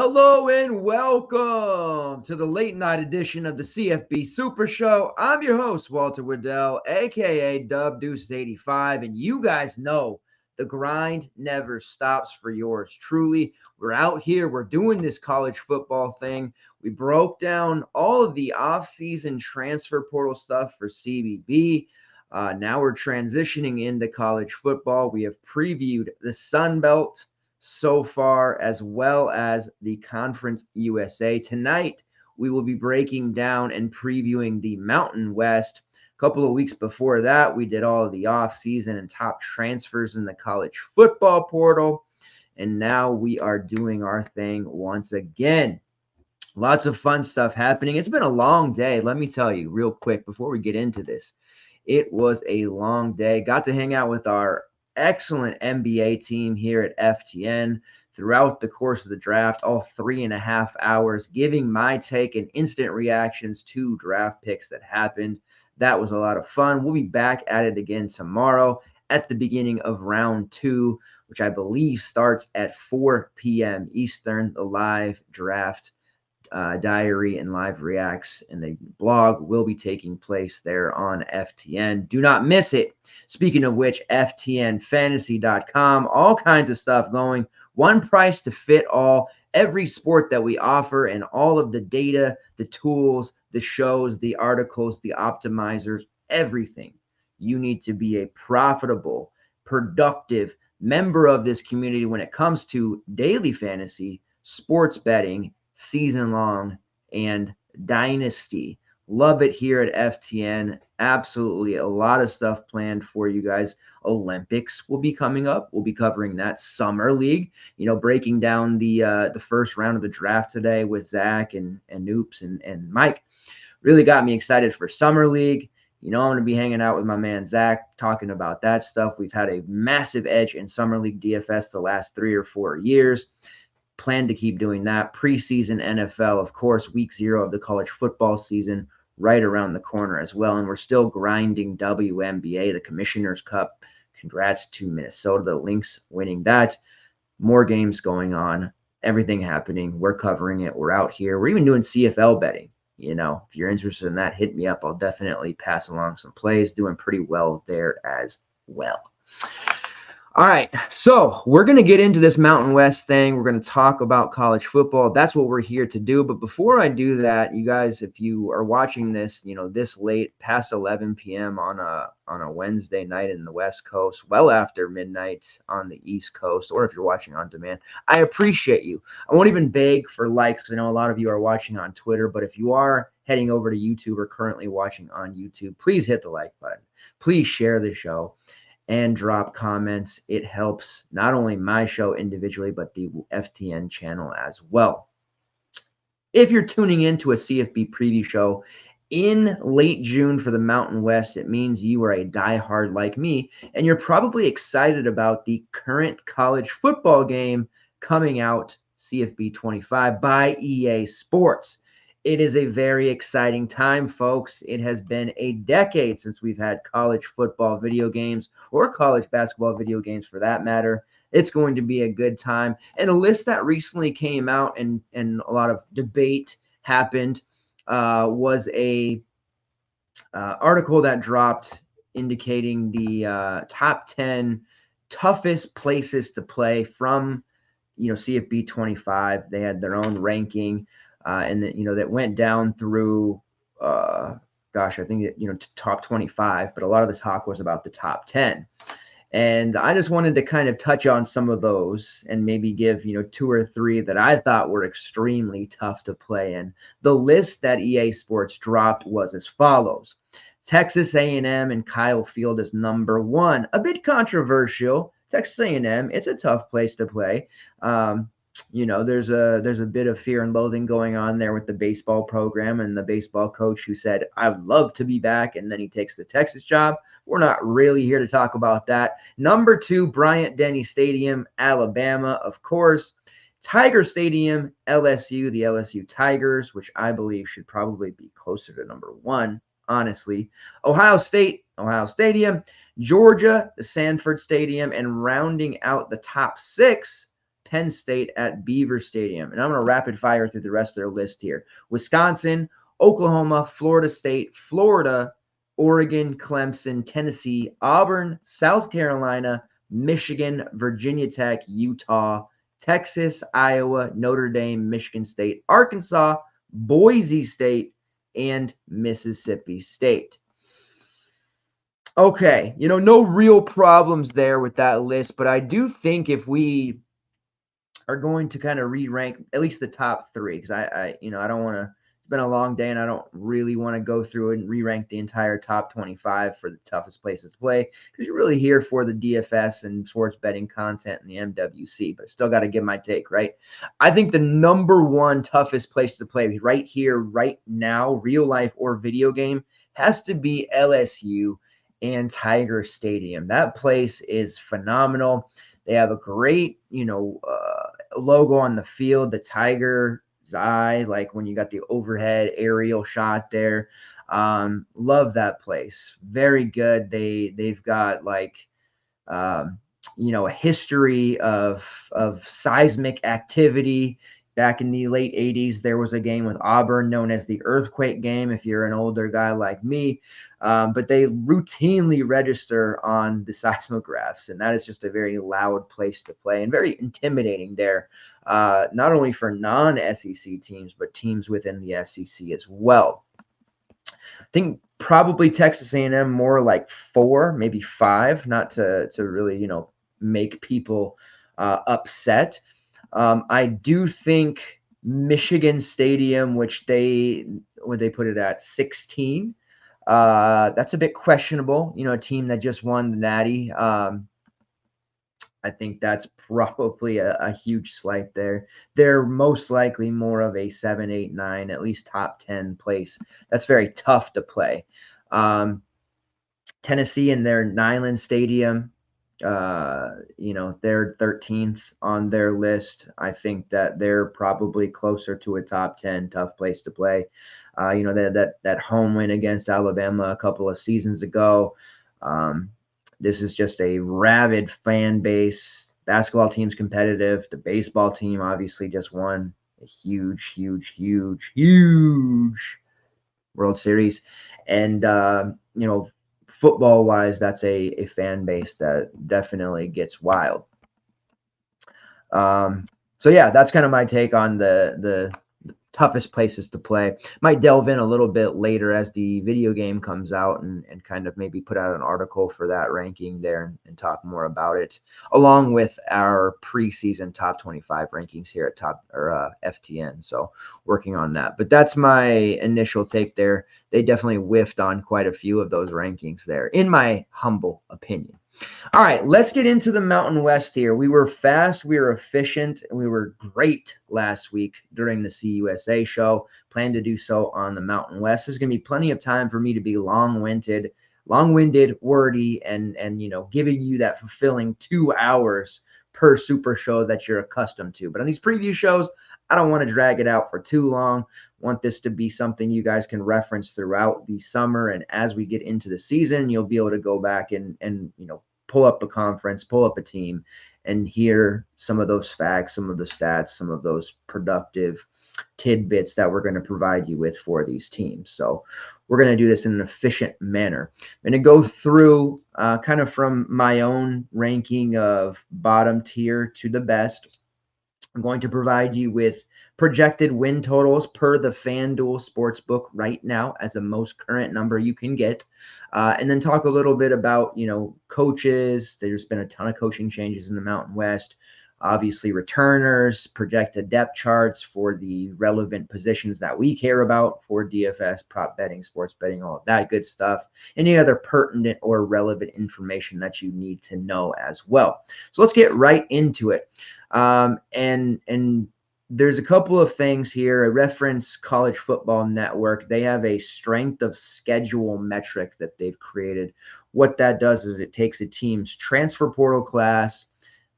Hello and welcome to the late night edition of the CFB SuperShow. I'm your host, Walter Waddell, aka Dub Deuce 85, and you guys know the grind never stops for yours truly. We're out here, we're doing this college football thing. We broke down all of the off-season transfer portal stuff for CBB. Now we're transitioning into college football. We have previewed the Sun Belt so far, as well as the Conference USA. Tonight, we will be breaking down and previewing the Mountain West. A couple of weeks before that, we did all of the offseason and top transfers in the college football portal. And now we are doing our thing once again. Lots of fun stuff happening. It's been a long day. Let me tell you real quick before we get into this. It was a long day. Got to hang out with our excellent NBA team here at FTN throughout the course of the draft, all 3.5 hours, giving my take and instant reactions to draft picks that happened. That was a lot of fun. We'll be back at it again tomorrow at the beginning of round 2, which I believe starts at 4 p.m. Eastern. The live draft diary and live reacts and the blog will be taking place there on FTN. Do not miss it. Speaking of which, FTNfantasy.com, all kinds of stuff going. One price to fit all. Every sport that we offer and all of the data, the tools, the shows, the articles, the optimizers, everything. You need to be a profitable, productive member of this community when it comes to daily fantasy, sports betting, season long, and dynasty. Love it here at FTN. Absolutely a lot of stuff planned for you guys. Olympics will be coming up. We'll be covering that. Summer League, breaking down the first round of the draft today with Zach and Noops and Mike. Really got me excited for Summer League. I'm going to be hanging out with my man Zach, talking about that stuff. We've had a massive edge in Summer League DFS the last 3 or 4 years. Plan to keep doing that. Preseason NFL, of course, week 0 of the college football season right around the corner as well. And we're still grinding WNBA, the Commissioner's Cup. Congrats to Minnesota, the Lynx winning that. More games going on, everything happening. We're covering it. We're out here. We're even doing CFL betting. If you're interested in that, hit me up. I'll definitely pass along some plays. Doing pretty well there as well. All right, so we're going to get into this Mountain West thing. We're going to talk about college football. That's what we're here to do. But before I do that, you guys, if you are watching this, this late, past 11 p.m. on a Wednesday night in the West Coast, well after midnight on the East Coast, or if you're watching on demand, I appreciate you. I won't even beg for likes because I know a lot of you are watching on Twitter. But if you are heading over to YouTube or currently watching on YouTube, please hit the like button. Please share the show and drop comments. It helps not only my show individually, but the FTN channel as well. If you're tuning into a CFB preview show in late June for the Mountain West, it means you are a diehard like me, and you're probably excited about the current college football game coming out, CFB 25 by EA Sports. It is a very exciting time, folks. It has been a decade since we've had college football video games or college basketball video games for that matter. It's going to be a good time. And a list that recently came out and a lot of debate happened was a article that dropped indicating the top 10 toughest places to play from, CFB 25. They had their own ranking. And that went down through, I think top 25, but a lot of the talk was about the top 10. And I just wanted to kind of touch on some of those and maybe give, 2 or 3 that I thought were extremely tough to play in. The list that EA Sports dropped was as follows. Texas A&M and Kyle Field is number 1. A bit controversial. Texas A&M, it's a tough place to play. There's a bit of fear and loathing going on there with the baseball program and the baseball coach who said, I would love to be back, and then he takes the Texas job. We're not really here to talk about that. Number 2, Bryant-Denny Stadium, Alabama, of course. Tiger Stadium, LSU, the LSU Tigers, which I believe should probably be closer to number 1, honestly. Ohio State, Ohio Stadium. Georgia, the Sanford Stadium. And rounding out the top 6, Penn State at Beaver Stadium. And I'm going to rapid fire through the rest of their list here. Wisconsin, Oklahoma, Florida State, Florida, Oregon, Clemson, Tennessee, Auburn, South Carolina, Michigan, Virginia Tech, Utah, Texas, Iowa, Notre Dame, Michigan State, Arkansas, Boise State, and Mississippi State. Okay, no real problems there with that list, but I do think if we are going to kind of re-rank at least the top three, because I don't want to. It's been a long day, and I don't really want to go through and re-rank the entire top 25 for the toughest places to play, because you're really here for the DFS and sports betting content and the MWC. But still got to give my take, right? I think the number one toughest place to play right here, right now, real life or video game, has to be LSU and Tiger Stadium. That place is phenomenal. They have a great, logo on the field, the tiger's eye, like when you got the overhead aerial shot there. Love that place. Very good. They've got like a history of seismic activity. Back in the late 80s, there was a game with Auburn known as the Earthquake Game, if you're an older guy like me. But they routinely register on the seismographs, and that is just a very loud place to play and very intimidating there, not only for non-SEC teams, but teams within the SEC as well. I think probably Texas A&M more like 4, maybe 5, not to really, make people upset. I do think Michigan Stadium, which they put it at 16. That's a bit questionable. A team that just won the Natty. I think that's probably a huge slight there. They're most likely more of a 7, 8, 9, at least top 10 place. That's very tough to play. Tennessee in their Neyland Stadium. They're 13th on their list. I think that they're probably closer to a top 10 tough place to play. That home win against Alabama a couple of seasons ago. This is just a rabid fan base. Basketball team's competitive. The baseball team obviously just won a huge, huge, huge, huge World Series. And, football wise, that's a fan base that definitely gets wild. So yeah, that's kind of my take on the toughest places to play. Might delve in a little bit later as the video game comes out and kind of maybe put out an article for that ranking there and talk more about it, along with our preseason top 25 rankings here at FTN. So working on that. But that's my initial take there. They definitely whiffed on quite a few of those rankings there, in my humble opinion. All right, let's get into the Mountain West here. We were fast, we were efficient, and we were great last week during the CUSA show. Plan to do so on the Mountain West. There's going to be plenty of time for me to be long-winded, wordy, and giving you that fulfilling 2 hours per Super Show that you're accustomed to. But on these preview shows, I don't want to drag it out for too long. I want this to be something you guys can reference throughout the summer, and as we get into the season, you'll be able to go back and pull up a conference, pull up a team, and hear some of those facts, some of the stats, some of those productive tidbits that we're going to provide you with for these teams. So we're going to do this in an efficient manner. I'm going to go through kind of from my own ranking of bottom tier to the best. I'm going to provide you with projected win totals per the FanDuel Sportsbook right now as the most current number you can get. And then talk a little bit about, coaches. There's been a ton of coaching changes in the Mountain West. Obviously, returners, projected depth charts for the relevant positions that we care about for DFS, prop betting, sports betting, all of that good stuff. Any other pertinent or relevant information that you need to know as well. So let's get right into it. And there's a couple of things here. I reference College Football Network. They have a strength of schedule metric that they've created. What that does is it takes a team's transfer portal class,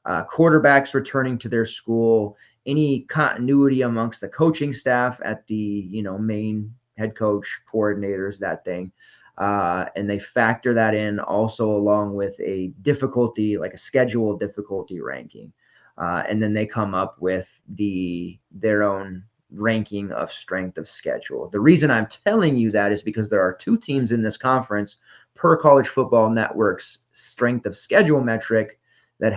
quarterbacks returning to their school, any continuity amongst the coaching staff at the main head coach, coordinators, that thing. And they factor that in also along with a difficulty, like a schedule difficulty ranking. and then they come up with their own ranking of strength of schedule. The reason I'm telling you that is because there are 2 teams in this conference per College Football Network's strength of schedule metric that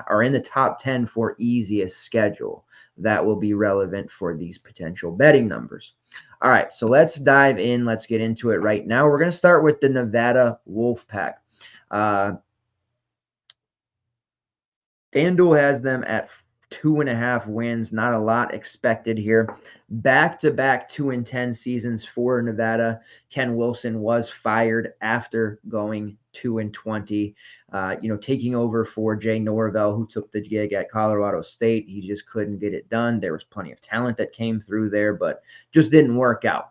are in the top 10 for easiest schedule. That will be relevant for these potential betting numbers. All right, so let's dive in. Let's get into it right now. We're going to start with the Nevada Wolfpack. FanDuel has them at 2.5 wins. Not a lot expected here. Back-to-back 2-10 seasons for Nevada. Ken Wilson was fired after going 2-20. Taking over for Jay Norvell, who took the gig at Colorado State. He just couldn't get it done. There was plenty of talent that came through there, but just didn't work out.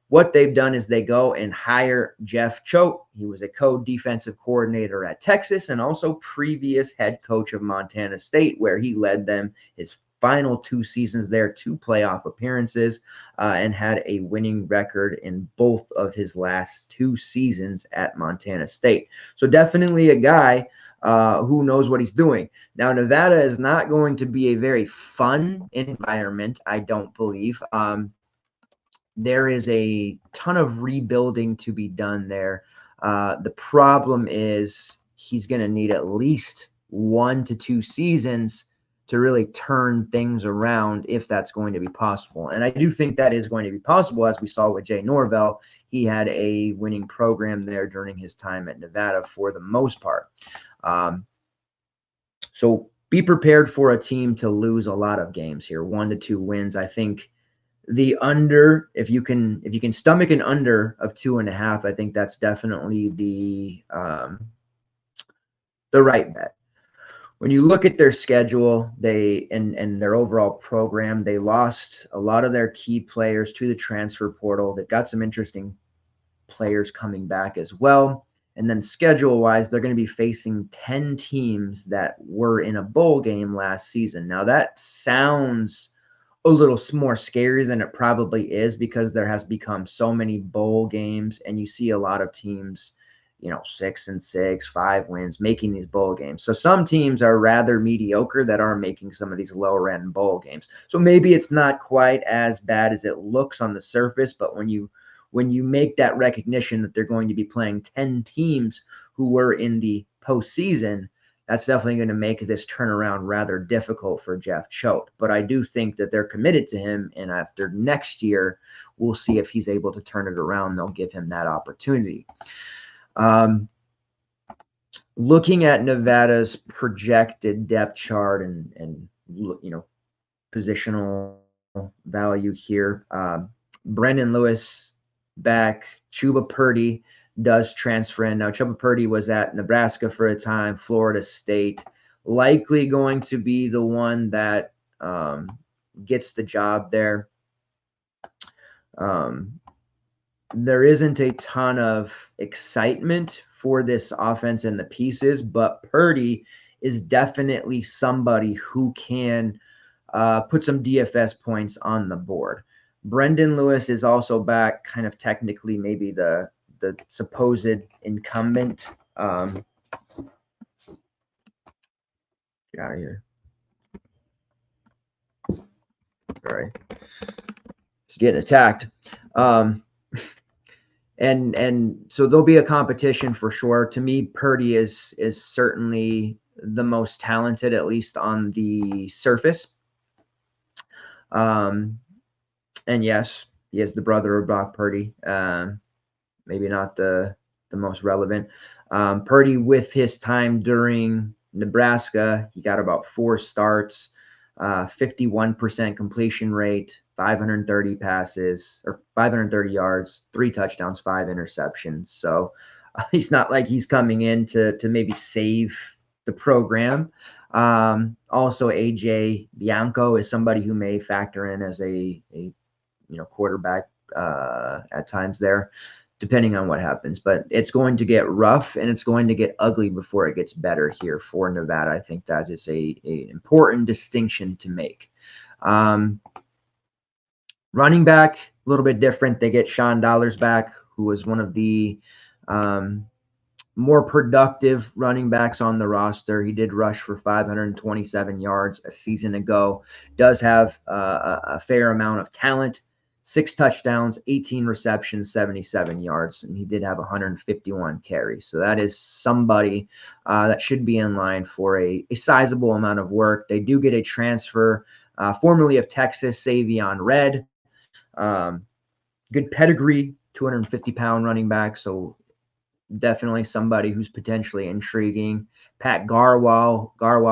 What they've done is they go and hire Jeff Choate. He was a co-defensive coordinator at Texas and also previous head coach of Montana State, where he led them his final 2 seasons there to playoff appearances and had a winning record in both of his last 2 seasons at Montana State. So definitely a guy who knows what he's doing. Now, Nevada is not going to be a very fun environment, I don't believe. There is a ton of rebuilding to be done there. The problem is he's going to need at least 1 to 2 seasons to really turn things around, if that's going to be possible. And I do think that is going to be possible, as we saw with Jay Norvell. He had a winning program there during his time at Nevada for the most part. So be prepared for a team to lose a lot of games here, 1 to 2 wins. I think the under, if you can stomach an under of 2.5, I think that's definitely the right bet. When you look at their schedule, and their overall program, they lost a lot of their key players to the transfer portal. They've got some interesting players coming back as well. And then schedule-wise, they're going to be facing 10 teams that were in a bowl game last season. Now, that sounds a little more scary than it probably is, because there has become so many bowl games, and you see a lot of teams, 6-6, 5 wins, making these bowl games. So some teams are rather mediocre that are making some of these lower end bowl games. So maybe it's not quite as bad as it looks on the surface, but when you make that recognition that they're going to be playing 10 teams who were in the postseason, that's definitely going to make this turnaround rather difficult for Jeff Choate. But I do think that they're committed to him, and after next year, we'll see if he's able to turn it around. They'll give him that opportunity. Looking at Nevada's projected depth chart and positional value here, Brendan Lewis back, Chuba Purdy does transfer in. Now, Chuba Purdy was at Nebraska for a time, Florida State, likely going to be the one that gets the job there. There isn't a ton of excitement for this offense and the pieces, but Purdy is definitely somebody who can put some DFS points on the board. Brendan Lewis is also back, kind of technically maybe the supposed incumbent. Get out of here. Sorry. He's getting attacked. And so there'll be a competition for sure. To me, Purdy is certainly the most talented, at least on the surface. And yes, he is the brother of Brock Purdy. Maybe not the most relevant. Purdy, with his time during Nebraska, he got about 4 starts, 51% completion rate, 530 passes, or 530 yards, 3 touchdowns, 5 interceptions. So he's not like he's coming in to maybe save the program. Also, AJ Bianco is somebody who may factor in as a quarterback at times there, depending on what happens. But it's going to get rough and it's going to get ugly before it gets better here for Nevada. I think that is a important distinction to make. Running back, a little bit different. They get Sean Dollars back, who was one of the more productive running backs on the roster. He did rush for 527 yards a season ago. Does have a fair amount of talent. 6 touchdowns, 18 receptions, 77 yards, and he did have 151 carries. So that is somebody that should be in line for a sizable amount of work. They do get a transfer, formerly of Texas, Savion Red. Good pedigree, 250-pound running back. So definitely somebody who's potentially intriguing. Pat Garwal,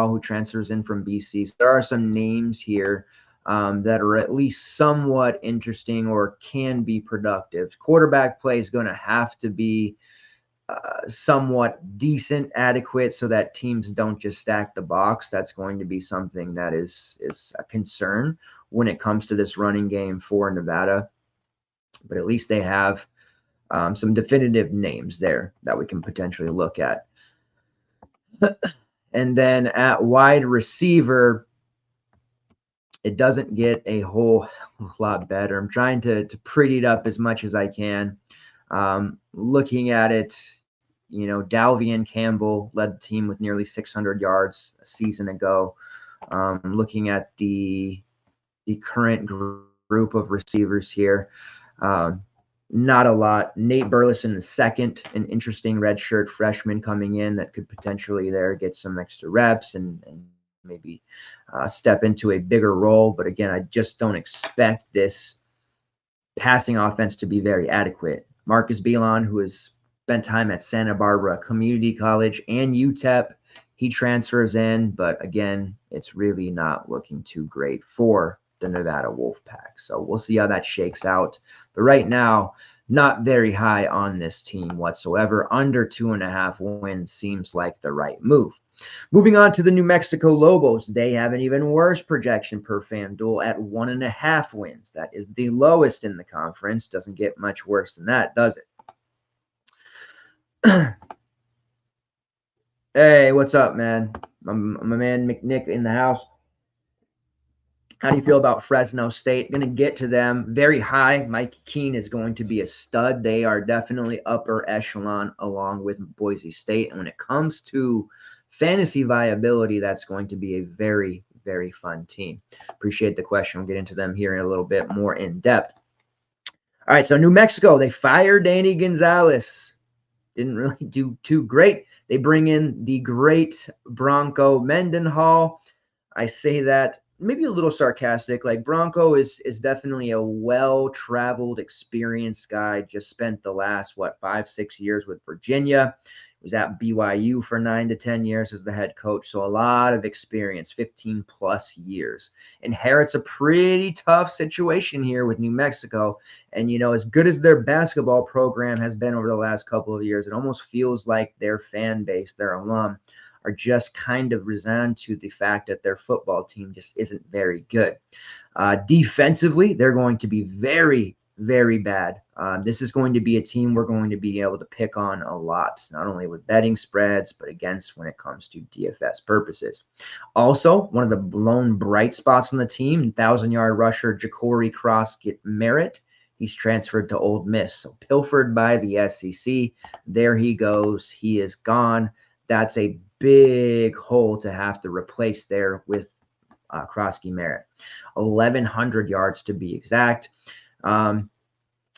who transfers in from BC. So there are some names here that are at least somewhat interesting or can be productive. Quarterback play is going to have to be somewhat decent, adequate, so that teams don't just stack the box. That's going to be something that is a concern when it comes to this running game for Nevada. But at least they have some definitive names there that we can potentially look at. And then at wide receiver, it doesn't get a whole lot better. I'm trying to pretty it up as much as I can. Looking at it, Dalvian Campbell led the team with nearly 600 yards a season ago. Looking at the current group of receivers here, not a lot. Nate Burleson the second, an interesting redshirt freshman coming in that could potentially there get some extra reps and maybe step into a bigger role. But again, I just don't expect this passing offense to be very adequate. Marcus Belon, who has spent time at Santa Barbara Community College and UTEP, he transfers in, but again, it's really not looking too great for the Nevada Wolfpack. So we'll see how that shakes out. But right now, not very high on this team whatsoever. Under 2.5 wins seems like the right move. Moving on to the New Mexico Lobos, they have an even worse projection per FanDuel at 1.5 wins. That is the lowest in the conference. Doesn't get much worse than that, does it? Hey, what's up, man? I'm my man McNick in the house. How do you feel about Fresno State? Going to get to them very high. Mike Keene is going to be a stud. They are definitely upper echelon along with Boise State. And when it comes to fantasy viability, that's going to be a very, very fun team. Appreciate the question. We'll get into them here in a little bit more in depth. All right, so New Mexico, they fired Danny Gonzalez. Didn't really do too great. They bring in the great Bronco Mendenhall. I say that maybe a little sarcastic. Like, Bronco is definitely a well-traveled, experienced guy. Just spent the last, 5-6 years with Virginia. Was at BYU for 9 to 10 years as the head coach. So a lot of experience, 15 plus years. Inherits a pretty tough situation here with New Mexico. And, as good as their basketball program has been over the last couple of years, it almost feels like their fan base, their alum, are just kind of resigned to the fact that their football team just isn't very good. Defensively, they're going to be very, very bad. This is going to be a team we're going to be able to pick on a lot, not only with betting spreads, but against when it comes to DFS purposes. Also, one of the lone bright spots on the team, 1,000-yard rusher Ja'Cory Cross-Merritt. He's transferred to Ole Miss, so pilferred by the SEC. There he goes. He is gone. That's a big hole to have to replace there with Krosky-Merritt. 1,100 yards to be exact.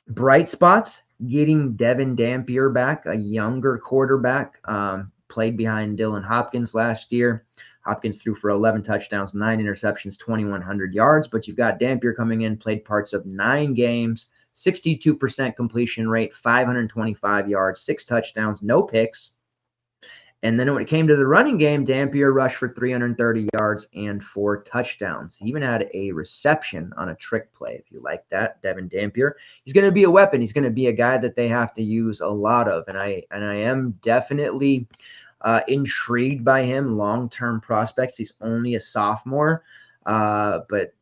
Bright spots, getting Devin Dampier back, a younger quarterback, played behind Dylan Hopkins last year. Hopkins threw for 11 touchdowns, 9 interceptions, 2,100 yards. But you've got Dampier coming in, played parts of 9 games, 62% completion rate, 525 yards, 6 touchdowns, no picks. And then when it came to the running game, Dampier rushed for 330 yards and 4 touchdowns. He even had a reception on a trick play, if you like that, Devin Dampier. He's going to be a weapon. He's going to be a guy that they have to use a lot of. And I am definitely intrigued by him, long-term prospects. He's only a sophomore, but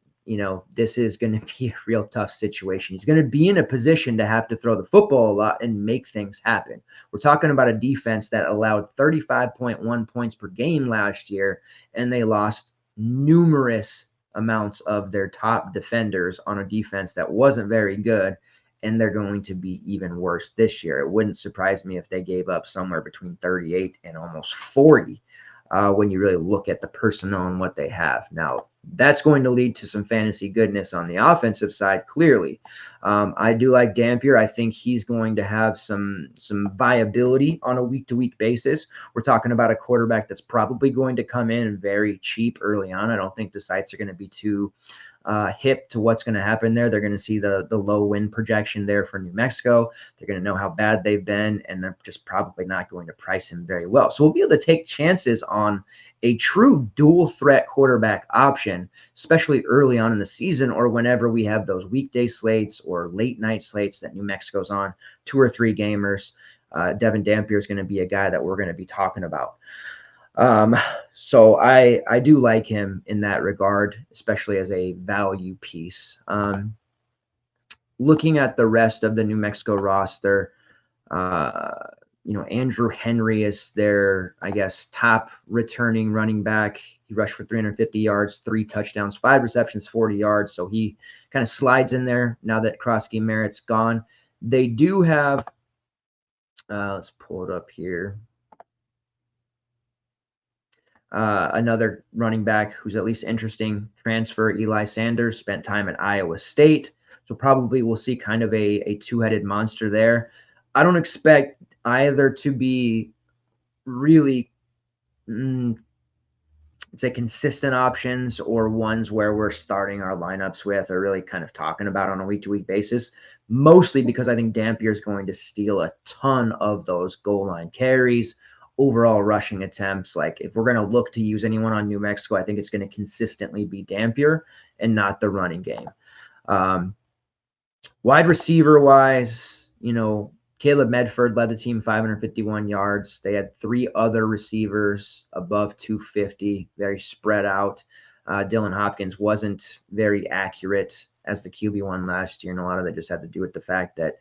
this is going to be a real tough situation. He's going to be in a position to have to throw the football a lot and make things happen. We're talking about a defense that allowed 35.1 points per game last year, and they lost numerous amounts of their top defenders on a defense that wasn't very good. and they're going to be even worse this year. It wouldn't surprise me if they gave up somewhere between 38 and almost 40 when you really look at the personnel and what they have. Now, that's going to lead to some fantasy goodness on the offensive side, clearly. I do like Dampier. I think he's going to have some viability on a week-to-week basis. We're talking about a quarterback that's probably going to come in very cheap early on. I don't think the sites are going to be too hip to what's going to happen there. They're going to see the low win projection there for New Mexico. They're going to know how bad they've been, and they're just probably not going to price him very well. So we'll be able to take chances on a true dual threat quarterback option, especially early on in the season or whenever we have those weekday slates or late night slates that New Mexico's on, 2 or 3 gamers. Devin Dampier is going to be a guy that we're going to be talking about. So I do like him in that regard, especially as a value piece. Looking at the rest of the New Mexico roster, Andrew Henry is their, I guess, top returning running back. He rushed for 350 yards, 3 touchdowns, 5 receptions, 40 yards. So he kind of slides in there now that Krosky Merritt's gone. They do have, let's pull it up here. Another running back who's at least interesting, transfer Eli Sanders, spent time at Iowa State. So probably we'll see kind of a two-headed monster there. I don't expect either to be really, say, consistent options or ones where we're starting our lineups with or really kind of talking about on a week-to-week basis, mostly because I think Dampier is going to steal a ton of those goal line carries, overall rushing attempts. Like if we're going to look to use anyone on New Mexico, I think it's going to consistently be Dampier and not the running game. Wide receiver wise, Caleb Medford led the team 551 yards. They had 3 other receivers above 250, very spread out. Dylan Hopkins wasn't very accurate as the QB1 last year, and a lot of that just had to do with the fact that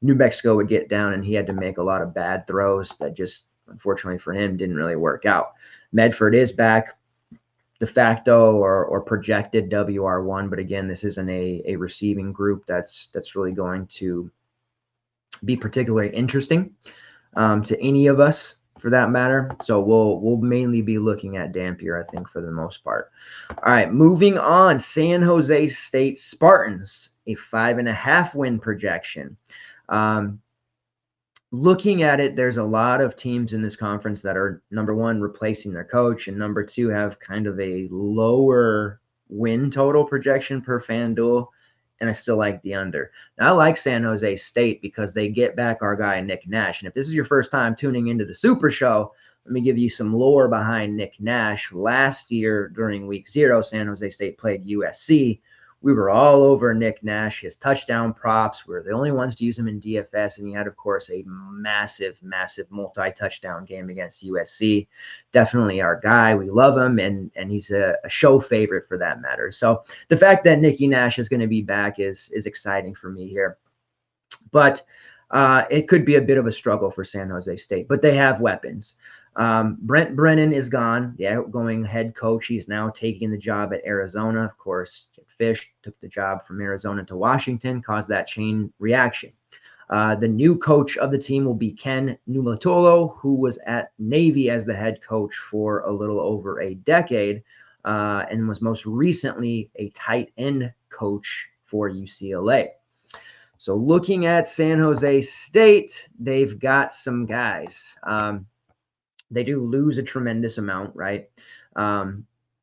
New Mexico would get down and he had to make a lot of bad throws that just, unfortunately for him, didn't really work out. Medford is back de facto or projected WR1, but again, this isn't a receiving group that's really going to be particularly interesting to any of us for that matter. So we'll mainly be looking at Dampier, I think, for the most part. All right, moving on. San Jose State Spartans, a 5.5 win projection. Looking at it, there's a lot of teams in this conference that are, number one, replacing their coach, and number two, have kind of a lower win total projection per FanDuel, and I still like the under. Now, I like San Jose State because they get back our guy, Nick Nash. And if this is your first time tuning into the Super Show, let me give you some lore behind Nick Nash. Last year, during Week 0, San Jose State played USC. We were all over Nick Nash, his touchdown props. We were the only ones to use him in DFS, and he had, of course, a massive, massive multi-touchdown game against USC. Definitely our guy. We love him, and he's a show favorite for that matter. So the fact that Nicky Nash is going to be back is exciting for me here. But it could be a bit of a struggle for San Jose State, but they have weapons. Brent Brennan is gone, the outgoing head coach. He's now taking the job at Arizona. Of course, Jake Fish took the job from Arizona to Washington, caused that chain reaction. The new coach of the team will be Ken Numatolo, who was at Navy as the head coach for a little over a decade and was most recently a tight end coach for UCLA. So looking at San Jose State, they've got some guys. They do lose a tremendous amount, right?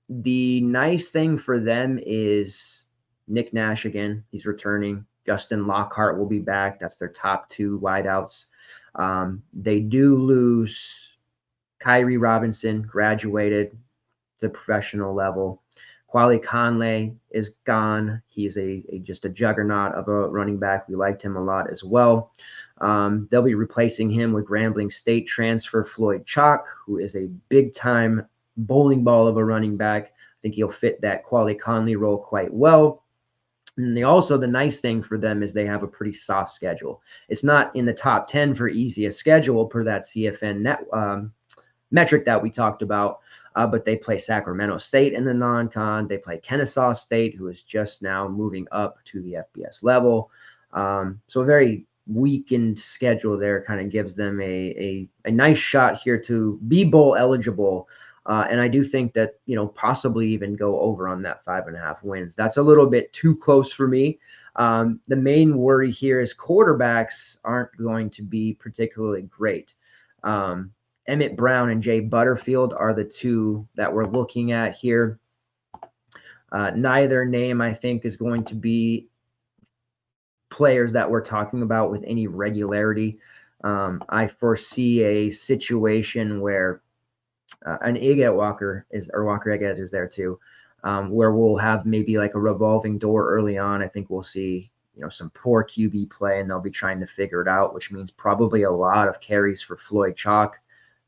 The nice thing for them is Nick Nash, again, he's returning. Justin Lockhart will be back. That's their top 2 wideouts. They do lose Kyrie Robinson, graduated to the professional level. Quali Conley is gone. He's just a juggernaut of a running back. We liked him a lot as well. They'll be replacing him with Grambling State transfer Floyd Chalk, who is a big-time bowling ball of a running back. I think he'll fit that Quali Conley role quite well. And the nice thing for them is they have a pretty soft schedule. It's not in the top 10 for easiest schedule per that CFN metric that we talked about. But they play Sacramento State in the non-con. They play Kennesaw State, who is just now moving up to the FBS level. So a very weakened schedule there kind of gives them a nice shot here to be bowl eligible. And I do think that, possibly even go over on that 5.5 wins. That's a little bit too close for me. The main worry here is quarterbacks aren't going to be particularly great. Emmett Brown and Jay Butterfield are the two that we're looking at here. Neither name, I think, is going to be players that we're talking about with any regularity. I foresee a situation where an Walker Eggett is there too, where we'll have maybe like a revolving door early on. I think we'll see, some poor QB play, and they'll be trying to figure it out, which means probably a lot of carries for Floyd Chalk.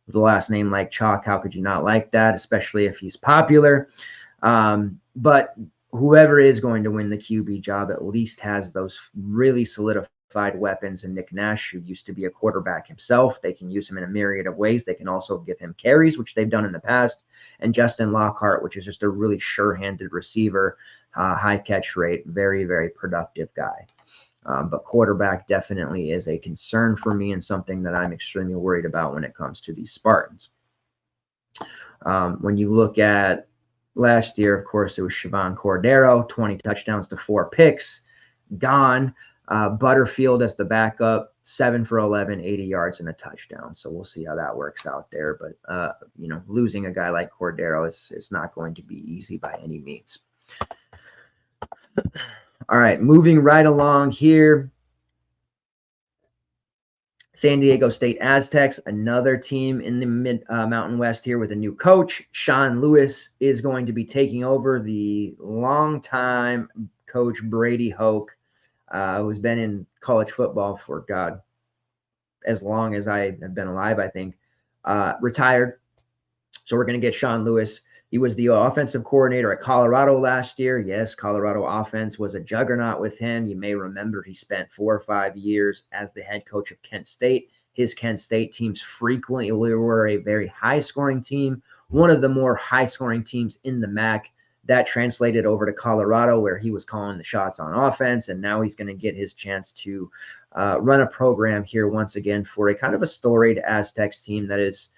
With a last name like Chalk, how could you not like that, especially if he's popular? But whoever is going to win the QB job at least has those really solidified weapons. And Nick Nash, who used to be a quarterback himself, they can use him in a myriad of ways. They can also give him carries, which they've done in the past. And Justin Lockhart, which is just a really sure-handed receiver, high catch rate, very, very productive guy. But quarterback definitely is a concern for me and something that I'm extremely worried about when it comes to these Spartans. When you look at last year, of course, it was Siobhan Cordero, 20 touchdowns to 4 picks, gone. Butterfield as the backup, 7 for 11, 80 yards and a touchdown. So we'll see how that works out there. But, losing a guy like Cordero is not going to be easy by any means. All right, moving right along here. San Diego State Aztecs, another team in the Mountain West here with a new coach. Sean Lewis is going to be taking over the longtime coach Brady Hoke, who's been in college football for, God, as long as I have been alive, I think, retired. So we're going to get Sean Lewis. He was the offensive coordinator at Colorado last year. Yes, Colorado offense was a juggernaut with him. You may remember he spent 4 or 5 years as the head coach of Kent State. His Kent State teams frequently were a very high-scoring team, one of the more high-scoring teams in the MAC. That translated over to Colorado, where he was calling the shots on offense, and now he's going to get his chance to run a program here once again for a kind of a storied Aztecs team that is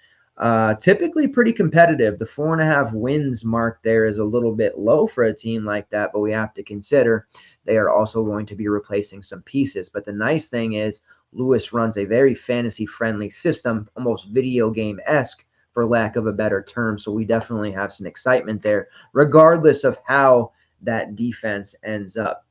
typically pretty competitive. The 4.5 wins mark there is a little bit low for a team like that, but we have to consider they are also going to be replacing some pieces. But the nice thing is Lewis runs a very fantasy-friendly system, almost video game-esque, for lack of a better term. So we definitely have some excitement there, regardless of how that defense ends up.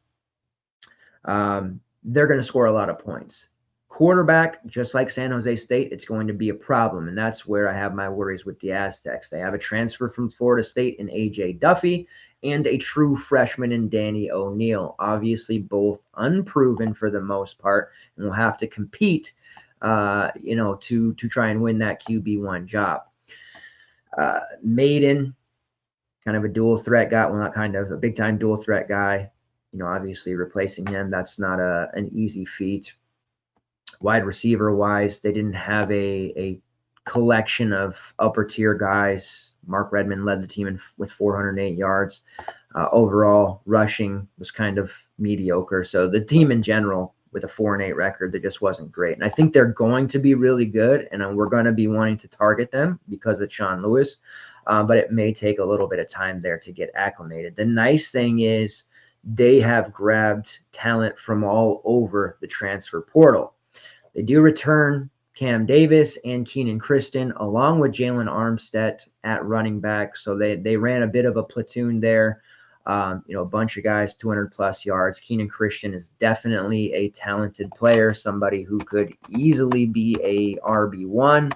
They're going to score a lot of points. Quarterback, just like San Jose State, it's going to be a problem, and that's where I have my worries with the Aztecs. They have a transfer from Florida State in A.J. Duffy and a true freshman in Danny O'Neal. Obviously, both unproven for the most part, and will have to compete, to try and win that QB1 job. Maiden, kind of a dual threat guy. Well, not kind of, a big-time dual threat guy. Obviously replacing him, that's not an easy feat. Wide receiver wise, they didn't have a collection of upper tier guys. Mark Redmond led the team with 408 yards. Overall, rushing was kind of mediocre. So the team in general, with a 4-8 record, that just wasn't great. And I think they're going to be really good, and we're going to be wanting to target them because of Sean Lewis. But it may take a little bit of time there to get acclimated. The nice thing is they have grabbed talent from all over the transfer portal. They do return Cam Davis and Keenan Christon, along with Jalen Armstead at running back. So they ran a bit of a platoon there. A bunch of guys, 200-plus yards. Keenan Christon is definitely a talented player, somebody who could easily be a RB1.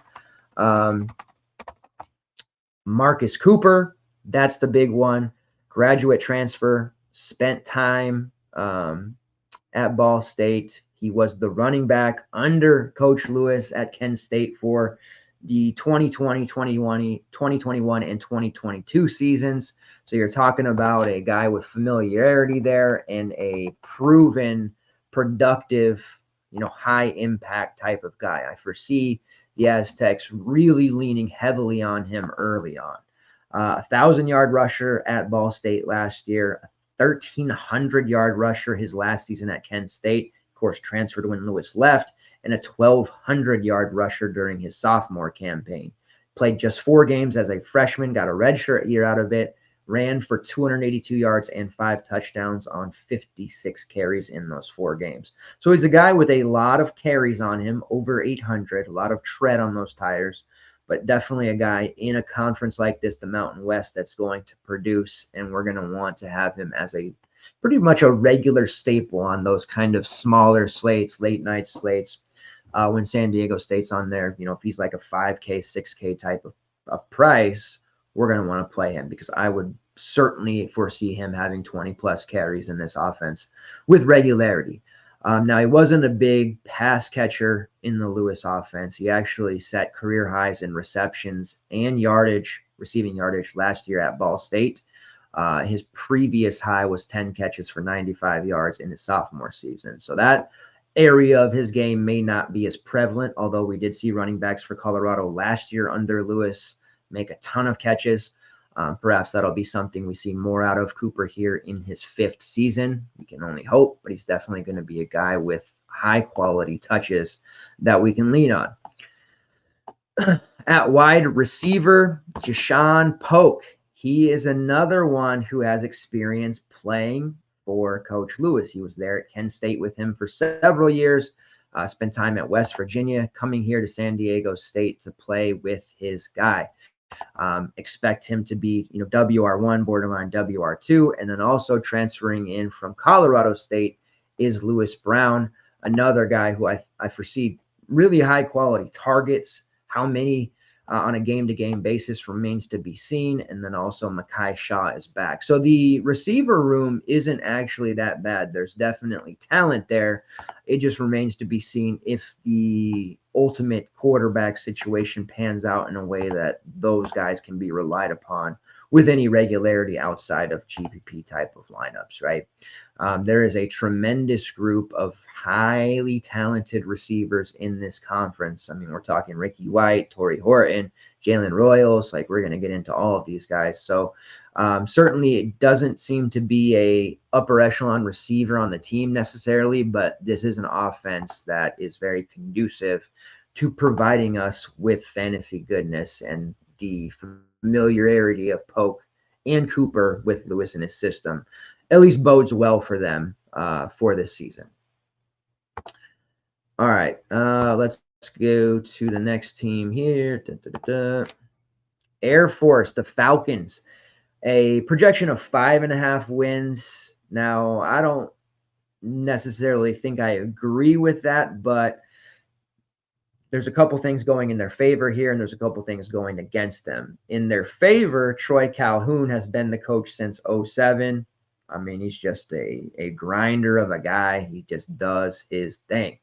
Marcus Cooper, that's the big one. Graduate transfer, spent time at Ball State. He was the running back under Coach Lewis at Kent State for the 2020, 2021, and 2022 seasons. So you're talking about a guy with familiarity there and a proven, productive, high impact type of guy. I foresee the Aztecs really leaning heavily on him early on. 1,000-yard rusher at Ball State last year, 1,300-yard rusher his last season at Kent State. course, transferred when Lewis left, and a 1,200-yard rusher during his sophomore campaign. Played just 4 games as a freshman, got a redshirt year out of it, ran for 282 yards and 5 touchdowns on 56 carries in those 4 games. So he's a guy with a lot of carries on him, over 800, a lot of tread on those tires, but definitely a guy in a conference like this, the Mountain West, that's going to produce, and we're going to want to have him as a pretty much a regular staple on those kind of smaller slates, late night slates. When San Diego State's on there, if he's like a 5K, 6K type of price, we're going to want to play him, because I would certainly foresee him having 20 plus carries in this offense with regularity. Now, he wasn't a big pass catcher in the Lewis offense. He actually set career highs in receptions and receiving yardage last year at Ball State. His previous high was 10 catches for 95 yards in his sophomore season. So that area of his game may not be as prevalent, although we did see running backs for Colorado last year under Lewis make a ton of catches. Perhaps that'll be something we see more out of Cooper here in his 5th season. We can only hope, but he's definitely going to be a guy with high quality touches that we can lean on. At wide receiver, Jashawn Polk. He is another one who has experience playing for Coach Lewis. He was there at Kent State with him for several years, spent time at West Virginia, coming here to San Diego State to play with his guy. Expect him to be, WR1, borderline WR2, and then also transferring in from Colorado State is Lewis Brown, another guy who I foresee really high quality targets. How many on a game-to-game basis remains to be seen, and then also Mekhi Shaw is back. So the receiver room isn't actually that bad. There's definitely talent there. It just remains to be seen if the ultimate quarterback situation pans out in a way that those guys can be relied upon with any regularity outside of GPP type of lineups, right? There is a tremendous group of highly talented receivers in this conference. I mean, we're talking Ricky White, Torrey Horton, Jalen Royals. Like, we're going to get into all of these guys. So certainly it doesn't seem to be a upper echelon receiver on the team necessarily, but this is an offense that is very conducive to providing us with fantasy goodness, and the familiarity of Polk and Cooper with Lewis in his system at least bodes well for them for this season. All right, let's go to the next team here. Air Force, the Falcons, a projection of 5.5 wins. Now, I don't necessarily think I agree with that, but there's a couple things going in their favor here, and there's a couple things going against them. In their favor, Troy Calhoun has been the coach since 2007. I mean, he's just a grinder of a guy. He just does his thing.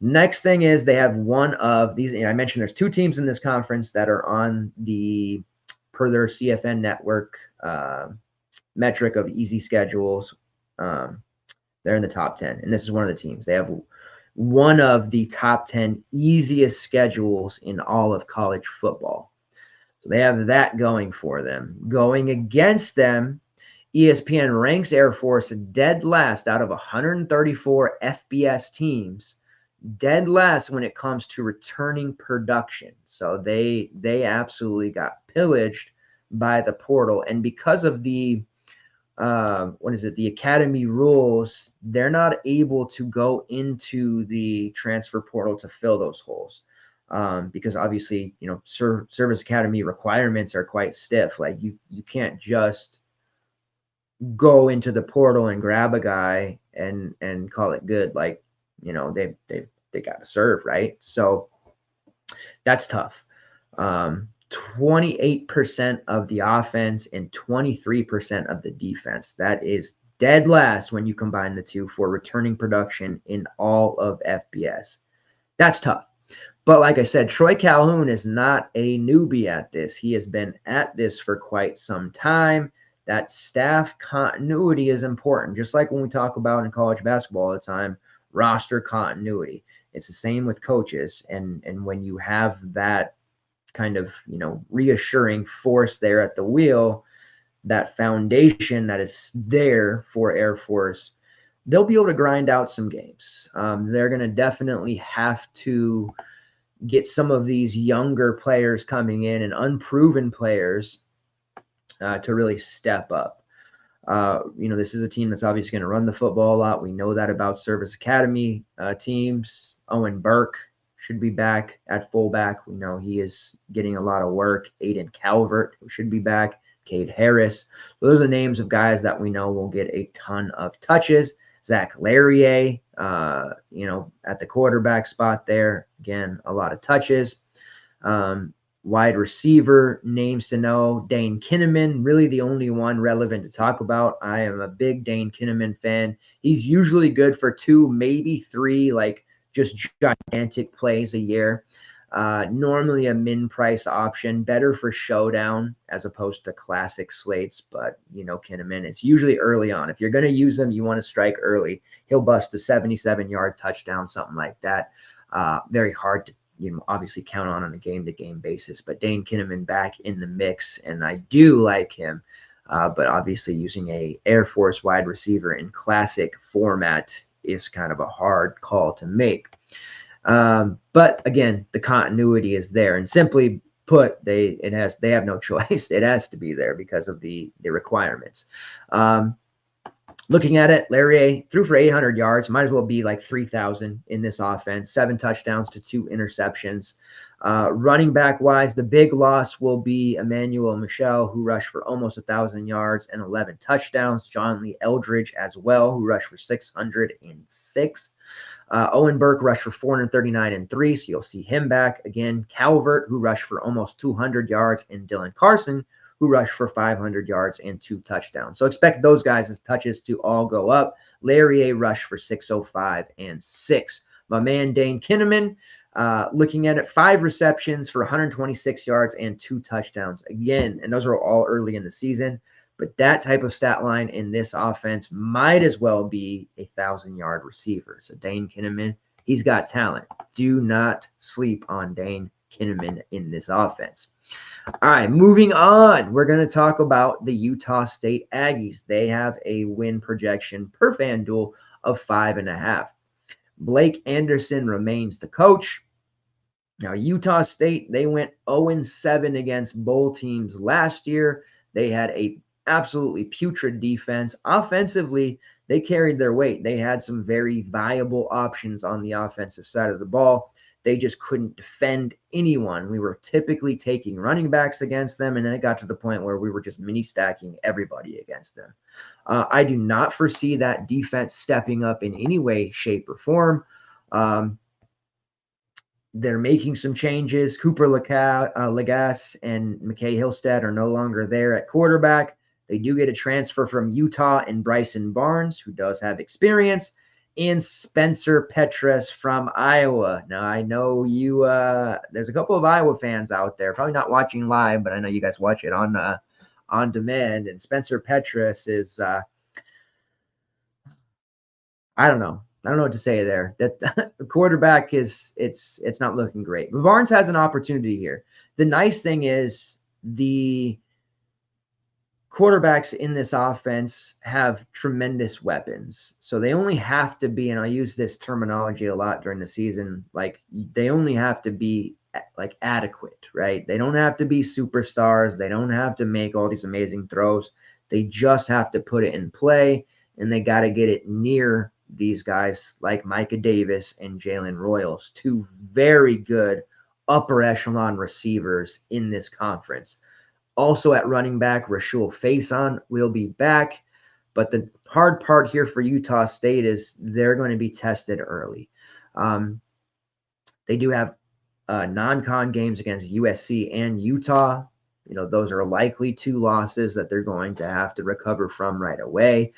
Next thing is they have one of these. I mentioned there's 2 teams in this conference that are on the, per their CFN network metric of easy schedules. They're in the top 10, and this is one of the teams. They have one of the top 10 easiest schedules in all of college football. So they have that going for them. Going against them, ESPN ranks Air Force dead last out of 134 FBS teams, dead last when it comes to returning production. So they absolutely got pillaged by the portal. And because of the the academy rules, they're not able to go into the transfer portal to fill those holes. Because obviously, service academy requirements are quite stiff. Like you can't just go into the portal and grab a guy and call it good. Like, they got to serve, right? So that's tough. 28% of the offense and 23% of the defense. That is dead last when you combine the two for returning production in all of FBS. That's tough. But like I said, Troy Calhoun is not a newbie at this. He has been at this for quite some time. That staff continuity is important. Just like when we talk about in college basketball all the time, roster continuity. It's the same with coaches. And when you have that kind of, reassuring force there at the wheel, that foundation that is there for Air Force, they'll be able to grind out some games. They're going to definitely have to get some of these younger players coming in and unproven players to really step up. This is a team that's obviously going to run the football a lot. We know that about Service Academy teams. Owen Burke should be back at fullback. We know he is getting a lot of work. Aiden Calvert, who should be back. Cade Harris. So those are names of guys that we know will get a ton of touches. Zach Larrier, at the quarterback spot there. Again, a lot of touches. Wide receiver names to know. Dane Kinnaman, really the only one relevant to talk about. I am a big Dane Kinnaman fan. He's usually good for 2, maybe 3, like just gigantic plays a year. Normally a min price option, better for showdown as opposed to classic slates. But Kinnaman, it's usually early on. If you're going to use him, you want to strike early. He'll bust a 77-yard touchdown, something like that. Very hard to obviously count on a game-to-game basis. But Dane Kinnaman back in the mix, and I do like him. But obviously using a Air Force wide receiver in classic format is kind of a hard call to make. But again, the continuity is there, and simply put, they have no choice. It has to be there because of the requirements. Looking at it, Larrier threw for 800 yards. Might as well be like 3,000 in this offense. 7 touchdowns to 2 interceptions. Running back wise, the big loss will be Emmanuel Michel, who rushed for almost 1,000 yards and 11 touchdowns. John Lee Eldridge as well, who rushed for 606. Owen Burke rushed for 439 and 3, so you'll see him back again. Calvert, who rushed for almost 200 yards, and Dylan Carson, who rushed for 500 yards and 2 touchdowns. So expect those guys' touches to all go up. Larrier rushed for 605 and 6. My man Dane Kinnaman, looking at it, 5 receptions for 126 yards and 2 touchdowns. Again, and those are all early in the season. But that type of stat line in this offense might as well be a 1,000-yard receiver. So Dane Kinnaman, he's got talent. Do not sleep on Dane Kinnaman in this offense. All right, moving on. We're going to talk about the Utah State Aggies. They have a win projection per FanDuel of 5.5. Blake Anderson remains the coach. Now, Utah State, they went 0-7 against bowl teams last year. They had a absolutely putrid defense. Offensively, they carried their weight. They had some very viable options on the offensive side of the ball. They just couldn't defend anyone. We were typically taking running backs against them, and then it got to the point where we were just mini stacking everybody against them. I do not foresee that defense stepping up in any way, shape, or form. They're making some changes. Cooper Legas and McKay Hillstead are no longer there at quarterback. They do get a transfer from Utah and Bryson Barnes, who does have experience, and Spencer Petras from Iowa. Now, I know you there's a couple of Iowa fans out there, probably not watching live, but I know you guys watch it on demand. And Spencer Petras is I don't know what to say there. That the quarterback it's not looking great. But Barnes has an opportunity here. The nice thing is the quarterbacks in this offense have tremendous weapons. So they only have to be, and I use this terminology a lot during the season, like they only have to be like adequate, right? They don't have to be superstars. They don't have to make all these amazing throws. They just have to put it in play, and they got to get it near these guys like Micah Davis and Jalen Royals, 2 very good upper echelon receivers in this conference. Also at running back, Rashul Faison will be back. But the hard part here for Utah State is they're going to be tested early. They do have non-con games against USC and Utah. Those are likely 2 losses that they're going to have to recover from right away.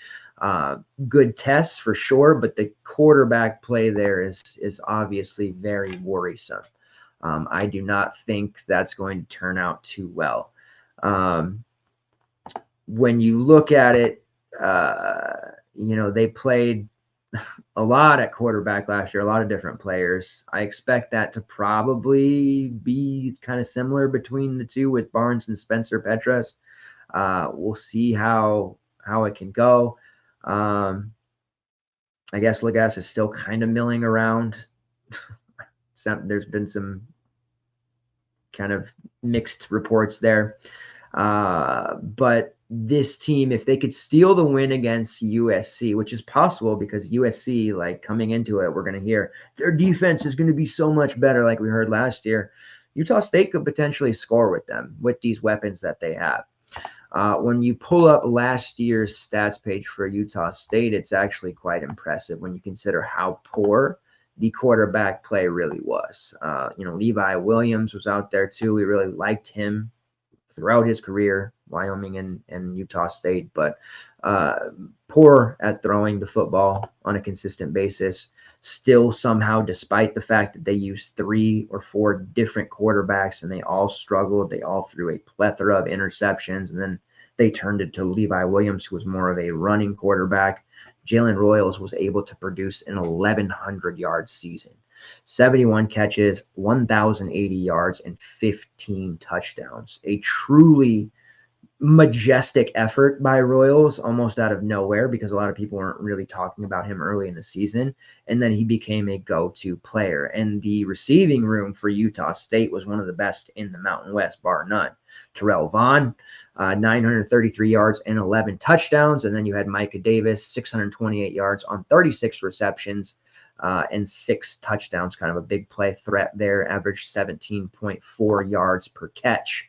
Good tests for sure, but the quarterback play there is obviously very worrisome. I do not think that's going to turn out too well. When you look at it, they played a lot at quarterback last year, a lot of different players. I expect that to probably be kind of similar between the 2 with Barnes and Spencer Petras. We'll see how it can go. I guess Legas is still kind of milling around. There's been some kind of mixed reports there. But this team, if they could steal the win against USC, which is possible because USC, like coming into it, we're going to hear their defense is going to be so much better, like we heard last year. Utah State could potentially score with them with these weapons that they have. When you pull up last year's stats page for Utah State, it's actually quite impressive when you consider how poor the quarterback play really was. Levi Williams was out there too. We really liked him throughout his career, Wyoming and Utah State, but poor at throwing the football on a consistent basis. Still somehow, despite the fact that they used 3 or 4 different quarterbacks and they all struggled, they all threw a plethora of interceptions, and then they turned it to Levi Williams, who was more of a running quarterback. Jalen Royals was able to produce an 1,100-yard season. 71 catches, 1,080 yards, and 15 touchdowns. A truly majestic effort by Royals, almost out of nowhere, because a lot of people weren't really talking about him early in the season. And then he became a go-to player. And the receiving room for Utah State was one of the best in the Mountain West, bar none. Terrell Vaughn, 933 yards and 11 touchdowns. And then you had Micah Davis, 628 yards on 36 receptions. And 6 touchdowns, kind of a big play threat there, averaged 17.4 yards per catch.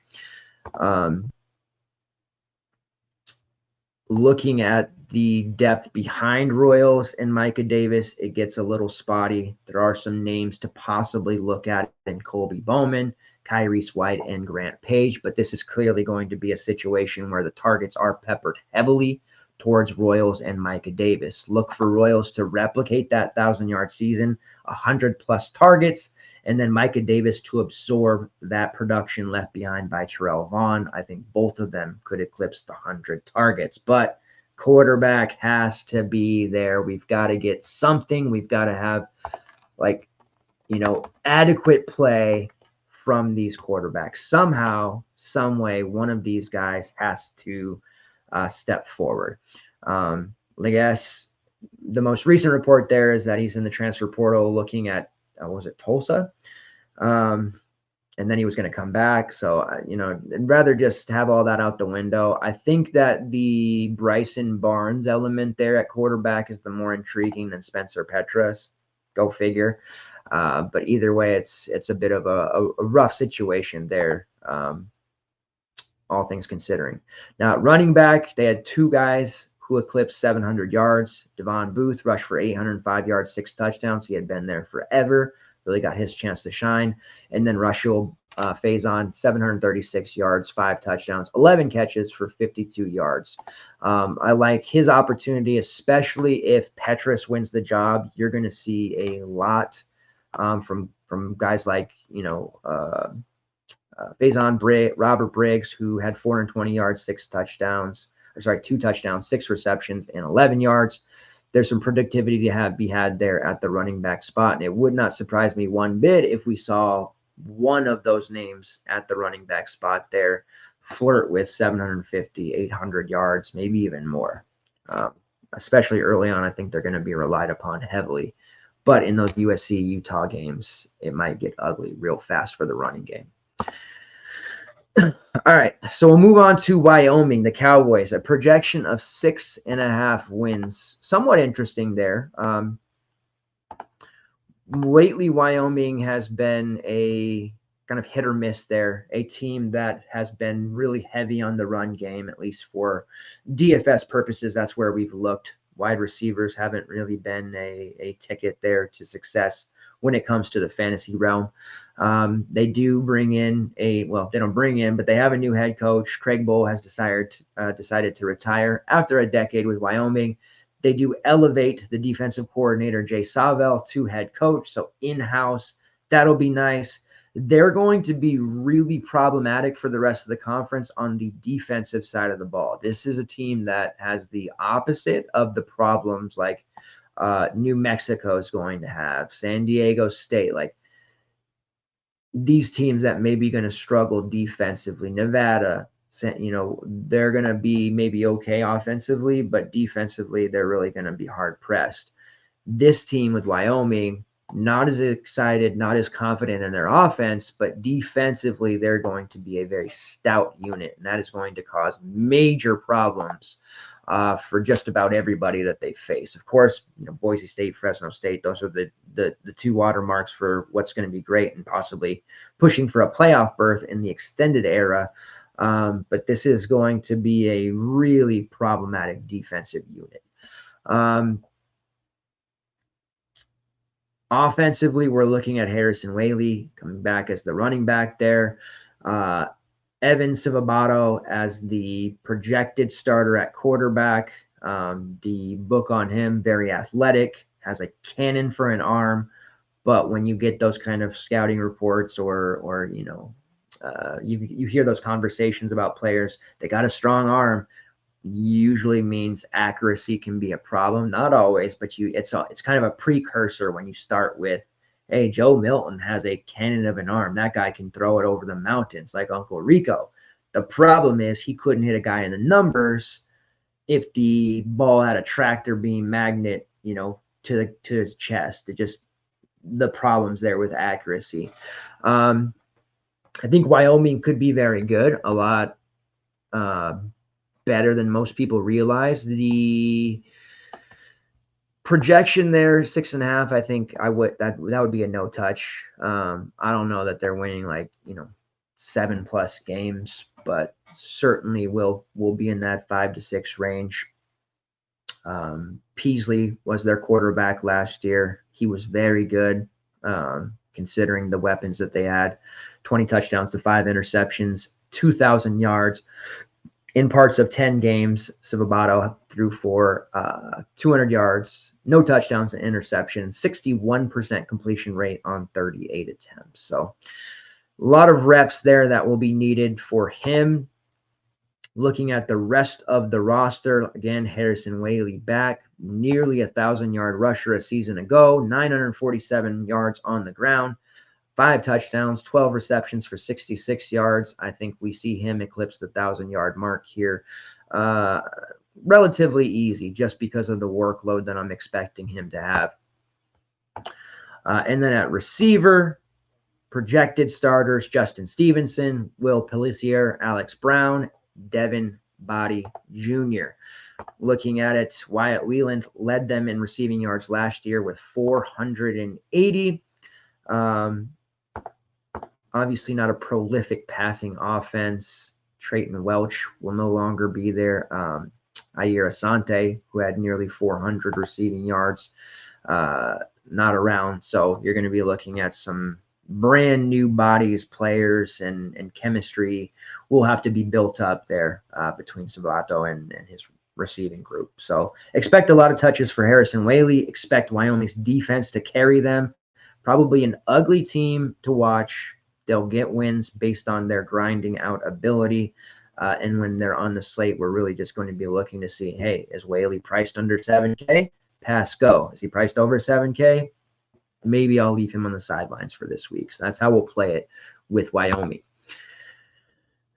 Looking at the depth behind Royals and Micah Davis, it gets a little spotty. There are some names to possibly look at in Colby Bowman, Kyrese White, and Grant Page, but this is clearly going to be a situation where the targets are peppered heavily towards Royals and Micah Davis. Look for Royals to replicate that 1,000-yard season, 100-plus targets, and then Micah Davis to absorb that production left behind by Terrell Vaughn. I think both of them could eclipse the 100 targets, but quarterback has to be there. We've got to get something. We've got to have, adequate play from these quarterbacks. Somehow, some way, one of these guys has to step forward. I guess the most recent report there is that he's in the transfer portal looking at, was it Tulsa? And then he was going to come back. So, I'd rather just have all that out the window. I think that the Bryson Barnes element there at quarterback is the more intriguing than Spencer Petras. Go figure. But either way, it's a bit of a rough situation there. All things considering. Now, running back, they had 2 guys who eclipsed 700 yards. Devon Booth rushed for 805 yards, 6 touchdowns. He had been there forever. Really got his chance to shine. And then Rushel Faison, 736 yards, 5 touchdowns, 11 catches for 52 yards. I like his opportunity, especially if Petras wins the job. You're going to see a lot from guys like, Faison, Robert Briggs, who had 420 yards, 2 touchdowns, 6 receptions, and 11 yards. There's some productivity to be had there at the running back spot. And it would not surprise me one bit if we saw one of those names at the running back spot there flirt with 750, 800 yards, maybe even more. Especially early on, I think they're going to be relied upon heavily. But in those USC-Utah games, it might get ugly real fast for the running game. All right, so we'll move on to Wyoming, the Cowboys, a projection of 6.5 wins. Somewhat interesting there. Lately, Wyoming has been a kind of hit or miss there, a team that has been really heavy on the run game, at least for DFS purposes. That's where we've looked. Wide receivers haven't really been a ticket there to success when it comes to the fantasy realm. They do bring in they don't bring in, but they have a new head coach. Craig Bohl has decided to retire after a decade with Wyoming. They do elevate the defensive coordinator, Jay Savell, to head coach. So in-house, that'll be nice. They're going to be really problematic for the rest of the conference on the defensive side of the ball. This is a team that has the opposite of the problems like New Mexico is going to have, San Diego State, like these teams that may be going to struggle defensively. Nevada, they're going to be maybe okay offensively, but defensively, they're really going to be hard pressed. This team with Wyoming, not as excited, not as confident in their offense, but defensively, they're going to be a very stout unit, and that is going to cause major problems for just about everybody that they face. Of course, Boise State, Fresno State, those are the two watermarks for what's going to be great and possibly pushing for a playoff berth in the extended era. But this is going to be a really problematic defensive unit. Offensively, we're looking at Harrison Whaley coming back as the running back there. Evan Civabato as the projected starter at quarterback. The book on him, very athletic, has a cannon for an arm. But when you get those kind of scouting reports or you hear those conversations about players, they got a strong arm, usually means accuracy can be a problem. Not always, but it's kind of a precursor when you start with, hey, Joe Milton has a cannon of an arm. That guy can throw it over the mountains like Uncle Rico. The problem is he couldn't hit a guy in the numbers if the ball had a tractor beam magnet, to his chest. It just, the problems there with accuracy. I think Wyoming could be very good, a lot better than most people realize. The projection there, 6.5. I think that would be a no touch. I don't know that they're winning 7+ games, but certainly will be in that 5 to 6 range. Peasley was their quarterback last year. He was very good, considering the weapons that they had. 20 touchdowns to 5 interceptions, 2,000 yards. In parts of 10 games, Civabato threw for 200 yards, no touchdowns and interceptions, 61% completion rate on 38 attempts. So a lot of reps there that will be needed for him. Looking at the rest of the roster, again, Harrison Whaley back, nearly 1,000-yard rusher a season ago, 947 yards on the ground. 5 touchdowns, 12 receptions for 66 yards. I think we see him eclipse the 1,000-yard mark here relatively easy, just because of the workload that I'm expecting him to have. And then at receiver, projected starters, Justin Stevenson, Will Pellissier, Alex Brown, Devin Body Jr. Looking at it, Wyatt Wieland led them in receiving yards last year with 480. Obviously not a prolific passing offense. Trayton Welch will no longer be there. Ayer Asante, who had nearly 400 receiving yards, not around. So you're going to be looking at some brand new bodies, players, and chemistry will have to be built up there between Civabato and his receiving group. So expect a lot of touches for Harrison Whaley. Expect Wyoming's defense to carry them. Probably an ugly team to watch. They'll get wins based on their grinding out ability. And when they're on the slate, we're really just going to be looking to see, hey, is Whaley priced under 7K? Pass go. Is he priced over 7K? Maybe I'll leave him on the sidelines for this week. So that's how we'll play it with Wyoming.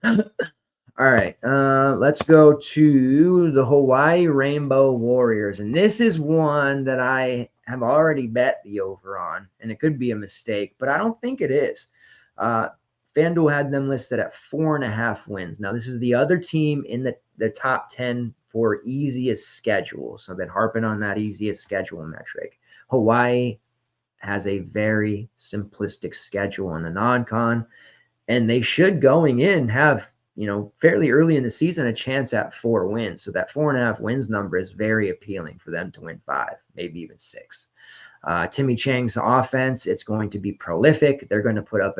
All right, let's go to the Hawaii Rainbow Warriors. And this is one that I have already bet the over on, and it could be a mistake, but I don't think it is. FanDuel had them listed at 4.5 wins. Now, this is the other team in the top 10 for easiest schedule. So I've been harping on that easiest schedule metric. Hawaii has a very simplistic schedule in the non-con, and they should, going in, have, fairly early in the season, a chance at 4 wins. So that 4.5 wins number is very appealing for them to win 5, maybe even 6. Timmy Chang's offense, it's going to be prolific. They're going to put up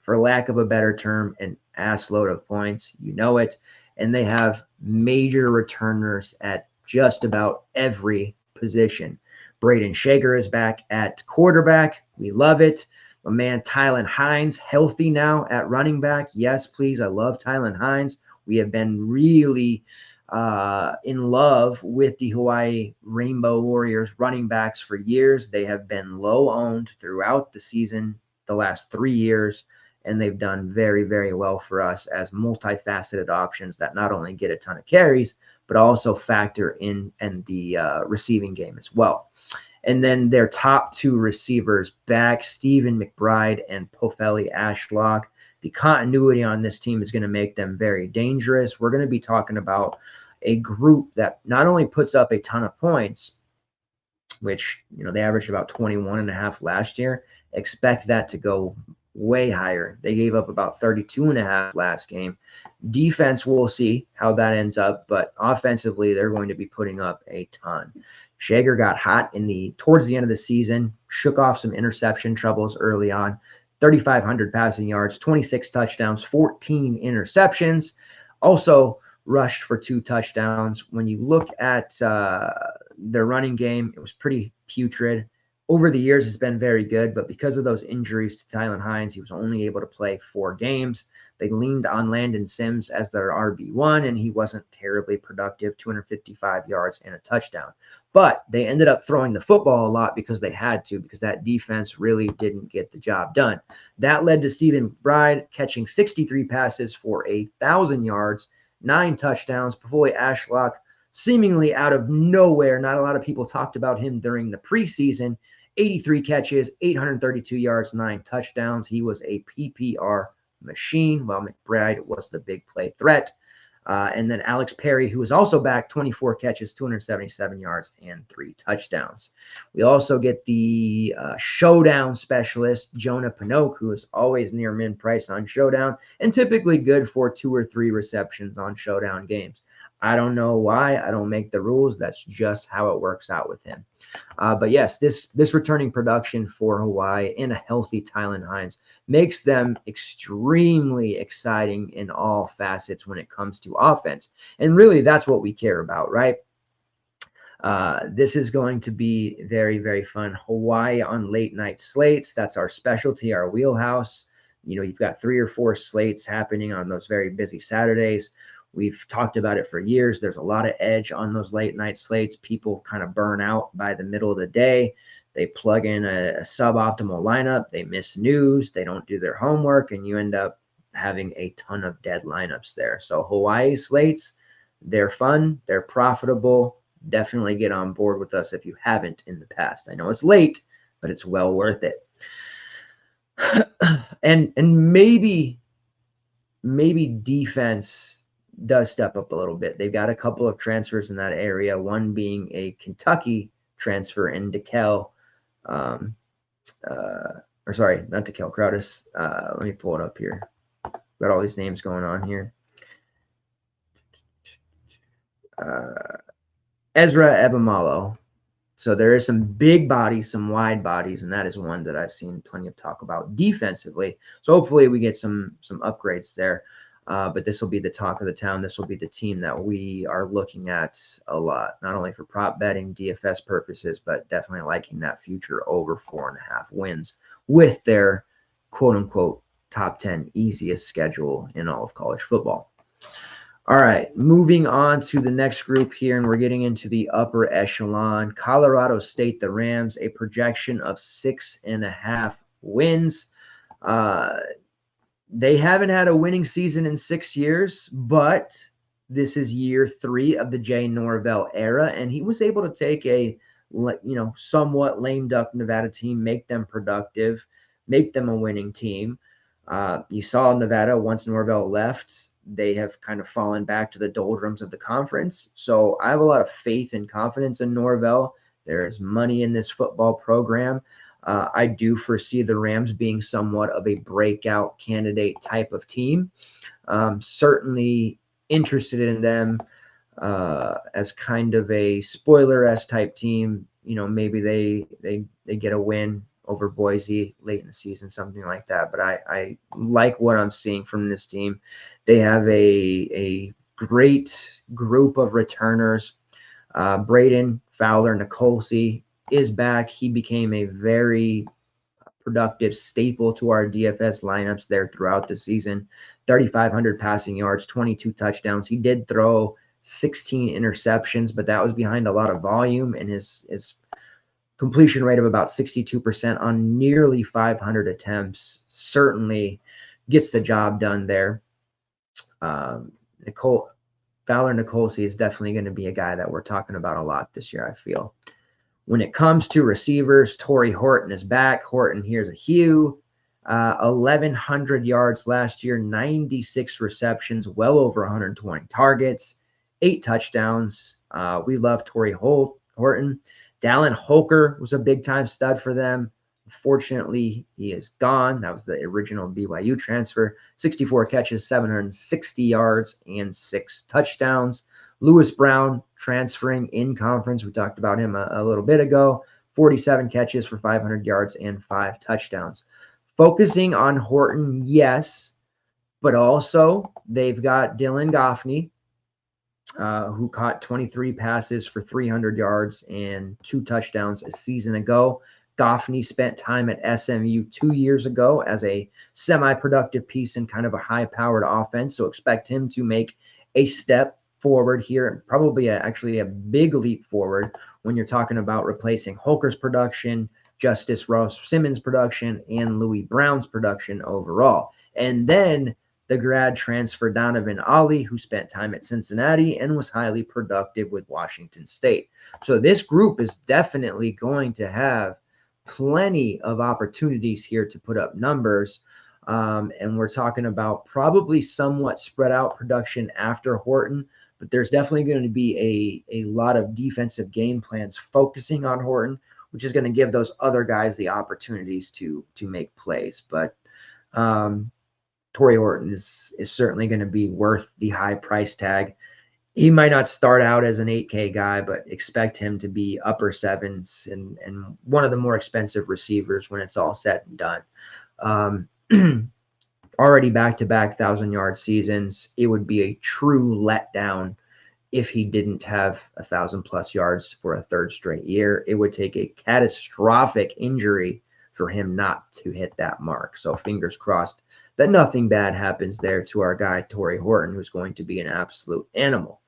for lack of a better term, an ass load of points. You know it. And they have major returners at just about every position. Braden Shager is back at quarterback. We love it. My man Tylan Hines, healthy now at running back. Yes, please. I love Tylan Hines. We have been really in love with the Hawaii Rainbow Warriors running backs for years. They have been low owned throughout the season, the last 3 years, and they've done very, very well for us as multifaceted options that not only get a ton of carries, but also factor in the receiving game as well. And then their top two receivers back, Stephen McBride and Pofeli Ashlock. The continuity on this team is going to make them very dangerous. We're going to be talking about a group that not only puts up a ton of points, which, they averaged about 21.5 last year. Expect that to go way higher. They gave up about 32.5 last game. Defense, we'll see how that ends up, but offensively, they're going to be putting up a ton. Shager got hot towards the end of the season, shook off some interception troubles early on. 3,500 passing yards, 26 touchdowns, 14 interceptions. Also rushed for 2 touchdowns. When you look at their running game, it was pretty putrid. Over the years, it's been very good, but because of those injuries to Tylan Hines, he was only able to play 4 games. They leaned on Landon Sims as their RB1, and he wasn't terribly productive, 255 yards and a touchdown. But they ended up throwing the football a lot because they had to, because that defense really didn't get the job done. That led to Stephen McBride catching 63 passes for 1,000 yards, 9 touchdowns. Pofoli Ashlock, seemingly out of nowhere, not a lot of people talked about him during the preseason. 83 catches, 832 yards, 9 touchdowns. He was a PPR machine, while McBride was the big play threat. And then Alex Perry, who was also back, 24 catches, 277 yards, and 3 touchdowns. We also get the showdown specialist, Jonah Pinnock, who is always near min price on showdown and typically good for 2 or 3 receptions on showdown games. I don't know why. I don't make the rules. That's just how it works out with him. But yes, this returning production for Hawaii in a healthy Tylan Hines makes them extremely exciting in all facets when it comes to offense. And really, that's what we care about, right? This is going to be very, very fun. Hawaii on late night slates. That's our specialty, our wheelhouse. You've got 3 or 4 slates happening on those very busy Saturdays. We've talked about it for years. There's a lot of edge on those late night slates. People kind of burn out by the middle of the day. They plug in a suboptimal lineup. They miss news. They don't do their homework, and you end up having a ton of dead lineups there. So Hawaii slates, they're fun. They're profitable. Definitely get on board with us if you haven't in the past. I know it's late, but it's well worth it. and maybe defense does step up a little bit. They've got a couple of transfers in that area, one being a Kentucky transfer in DeKel, or sorry, not DeKel, Crowdis. Let me pull it up here. Got all these names going on here. Ezra Ebamalo. So there is some big bodies, some wide bodies, and that is one that I've seen plenty of talk about defensively. So hopefully we get some upgrades there. But this will be the talk of the town. This will be the team that we are looking at a lot, not only for prop betting, DFS purposes, but definitely liking that future over 4.5 wins with their quote-unquote top 10 easiest schedule in all of college football. All right, moving on to the next group here, and we're getting into the upper echelon. Colorado State, the Rams, a projection of 6.5 wins. They haven't had a winning season in 6 years, but this is year 3 of the Jay Norvell era, and he was able to take a somewhat lame duck Nevada team, make them productive, make them a winning team. You saw Nevada, once Norvell left, they have kind of fallen back to the doldrums of the conference. So I have a lot of faith and confidence in Norvell. There's money in this football program. I do foresee the Rams being somewhat of a breakout candidate type of team. Certainly interested in them as kind of a spoiler-esque type team. Maybe they get a win over Boise late in the season, something like that. But I like what I'm seeing from this team. They have a great group of returners. Braden Fowler Nicolsi is back. He became a very productive staple to our DFS lineups there throughout the season. 3,500 passing yards, 22 touchdowns. He did throw 16 interceptions, but that was behind a lot of volume, and his completion rate of about 62% on nearly 500 attempts certainly gets the job done there. Fowler Nicolsi is definitely going to be a guy that we're talking about a lot this year, I feel. When it comes to receivers, Torrey Horton is back. Horton, here's a Hugh. 1,100 yards last year, 96 receptions, well over 120 targets, 8 touchdowns. We love Torrey Horton. Dallin Holker was a big-time stud for them. Fortunately, he is gone. That was the original BYU transfer. 64 catches, 760 yards, and 6 touchdowns. Lewis Brown transferring in conference. We talked about him a little bit ago. 47 catches for 500 yards and 5 touchdowns. Focusing on Horton, yes, but also they've got Dylan Goffney, who caught 23 passes for 300 yards and 2 touchdowns a season ago. Goffney spent time at SMU 2 years ago as a semi-productive piece in kind of a high-powered offense, so expect him to make a step forward here, probably actually a big leap forward when you're talking about replacing Holker's production, Justice Ross Simmons' production, and Louis Brown's production overall. And then the grad transfer Donovan Ollie, who spent time at Cincinnati and was highly productive with Washington State. So this group is definitely going to have plenty of opportunities here to put up numbers. And we're talking about probably somewhat spread out production after Horton, but there's definitely going to be a lot of defensive game plans focusing on Horton, which is going to give those other guys the opportunities to make plays. But Torrey Horton is certainly going to be worth the high price tag. He might not start out as an 8K guy, but expect him to be upper sevens and one of the more expensive receivers when it's all said and done. Already back-to-back 1,000-yard seasons. It would be a true letdown if he didn't have 1,000+ yards for a third straight year. It would take a catastrophic injury for him not to hit that mark. So fingers crossed that nothing bad happens there to our guy, Torrey Horton, who's going to be an absolute animal.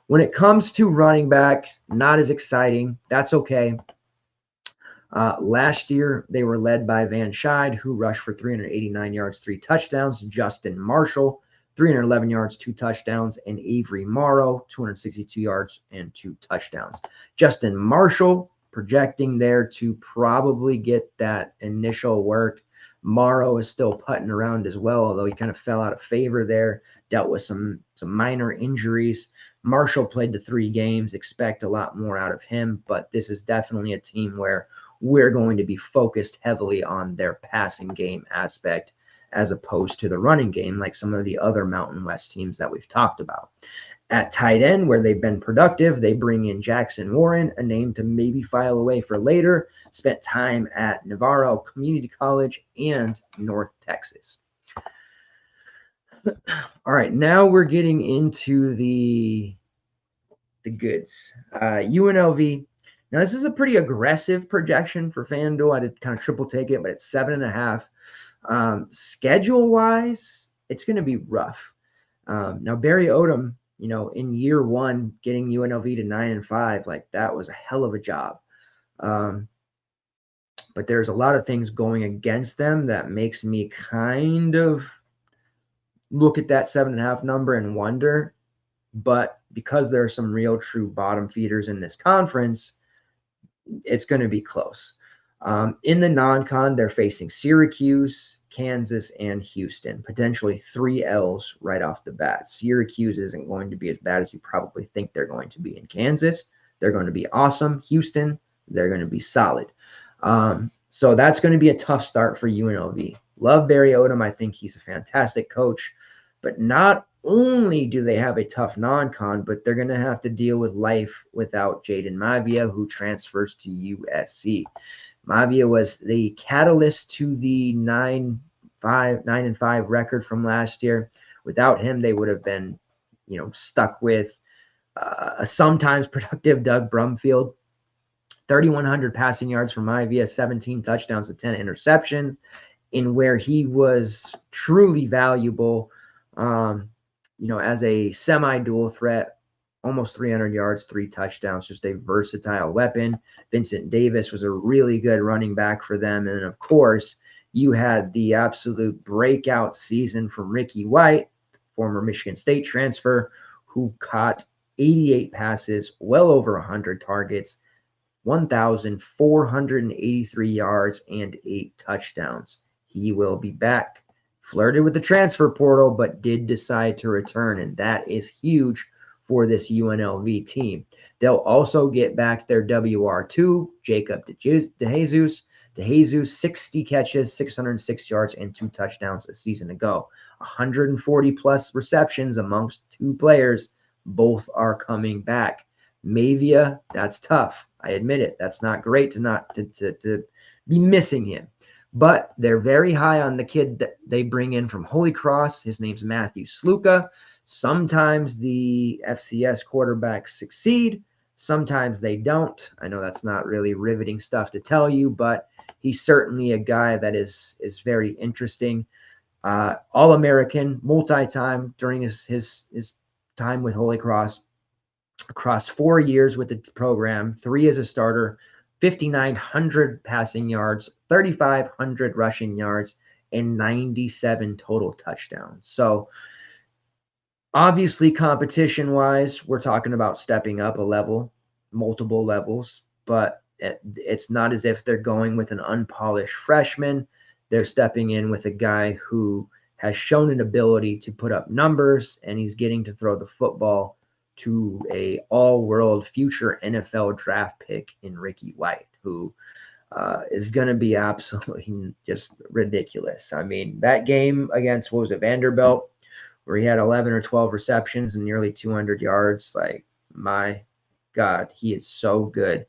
When it comes to running back, not as exciting. That's okay. Last year, they were led by Van Scheid, who rushed for 389 yards, 3 touchdowns. Justin Marshall, 311 yards, 2 touchdowns. And Avery Morrow, 262 yards and 2 touchdowns. Justin Marshall projecting there to probably get that initial work. Morrow is still putting around as well, although he kind of fell out of favor there, dealt with some minor injuries. Marshall played the 3 games, expect a lot more out of him, but this is definitely a team where we're going to be focused heavily on their passing game aspect as opposed to the running game, like some of the other Mountain West teams that we've talked about. At tight end, where they've been productive, they bring in Jackson Warren, a name to maybe file away for later. Spent time at Navarro Community College and North Texas. All right, now we're getting into the goods. UNLV. Now, this is a pretty aggressive projection for FanDuel. I did kind of triple take it, but it's 7.5. Schedule-wise, it's going to be rough. Now, Barry Odom, in year 1, getting UNLV to 9-5, like that was a hell of a job. But there's a lot of things going against them that makes me kind of look at that 7.5 number and wonder. But because there are some real true bottom feeders in this conference, it's going to be close. In the non-con, they're facing Syracuse, Kansas, and Houston. Potentially 3 L's right off the bat. Syracuse isn't going to be as bad as you probably think they're going to be in Kansas. They're going to be awesome. Houston, they're going to be solid. So that's going to be a tough start for UNLV. Love Barry Odom. I think he's a fantastic coach. But not only do they have a tough non-con, but they're going to have to deal with life without Jaden Mavia, who transfers to USC. Mavia was the catalyst to the 9-5 record from last year. Without him, they would have been, stuck with a sometimes productive Doug Brumfield. 3,100 passing yards from Mavia, 17 touchdowns to 10 interceptions, in where he was truly valuable. As a semi-dual threat, almost 300 yards, 3 touchdowns, just a versatile weapon. Vincent Davis was a really good running back for them. And of course, you had the absolute breakout season from Ricky White, former Michigan State transfer, who caught 88 passes, well over 100 targets, 1,483 yards and 8 touchdowns. He will be back. Flirted with the transfer portal, but did decide to return, and that is huge for this UNLV team. They'll also get back their WR2, Jacob DeJesus. DeJesus, 60 catches, 606 yards, and 2 touchdowns a season ago. 140-plus receptions amongst 2 players. Both are coming back. Mavia, that's tough. I admit it. That's not great to be missing him. But they're very high on the kid that they bring in from Holy Cross. His name's Matthew Sluka. Sometimes the FCS quarterbacks succeed. Sometimes they don't. I know that's not really riveting stuff to tell you, but he's certainly a guy that is very interesting. All-American, multi-time during his time with Holy Cross. Across 4 years with the program, 3 as a starter, 5,900 passing yards, 3,500 rushing yards, and 97 total touchdowns. So obviously, competition-wise, we're talking about stepping up a level, multiple levels, but it's not as if they're going with an unpolished freshman. They're stepping in with a guy who has shown an ability to put up numbers, and he's getting to throw the football to a all-world future NFL draft pick in Ricky White, who is going to be absolutely just ridiculous. I mean, that game against, what was it, Vanderbilt, where he had 11 or 12 receptions and nearly 200 yards. Like, my God, he is so good.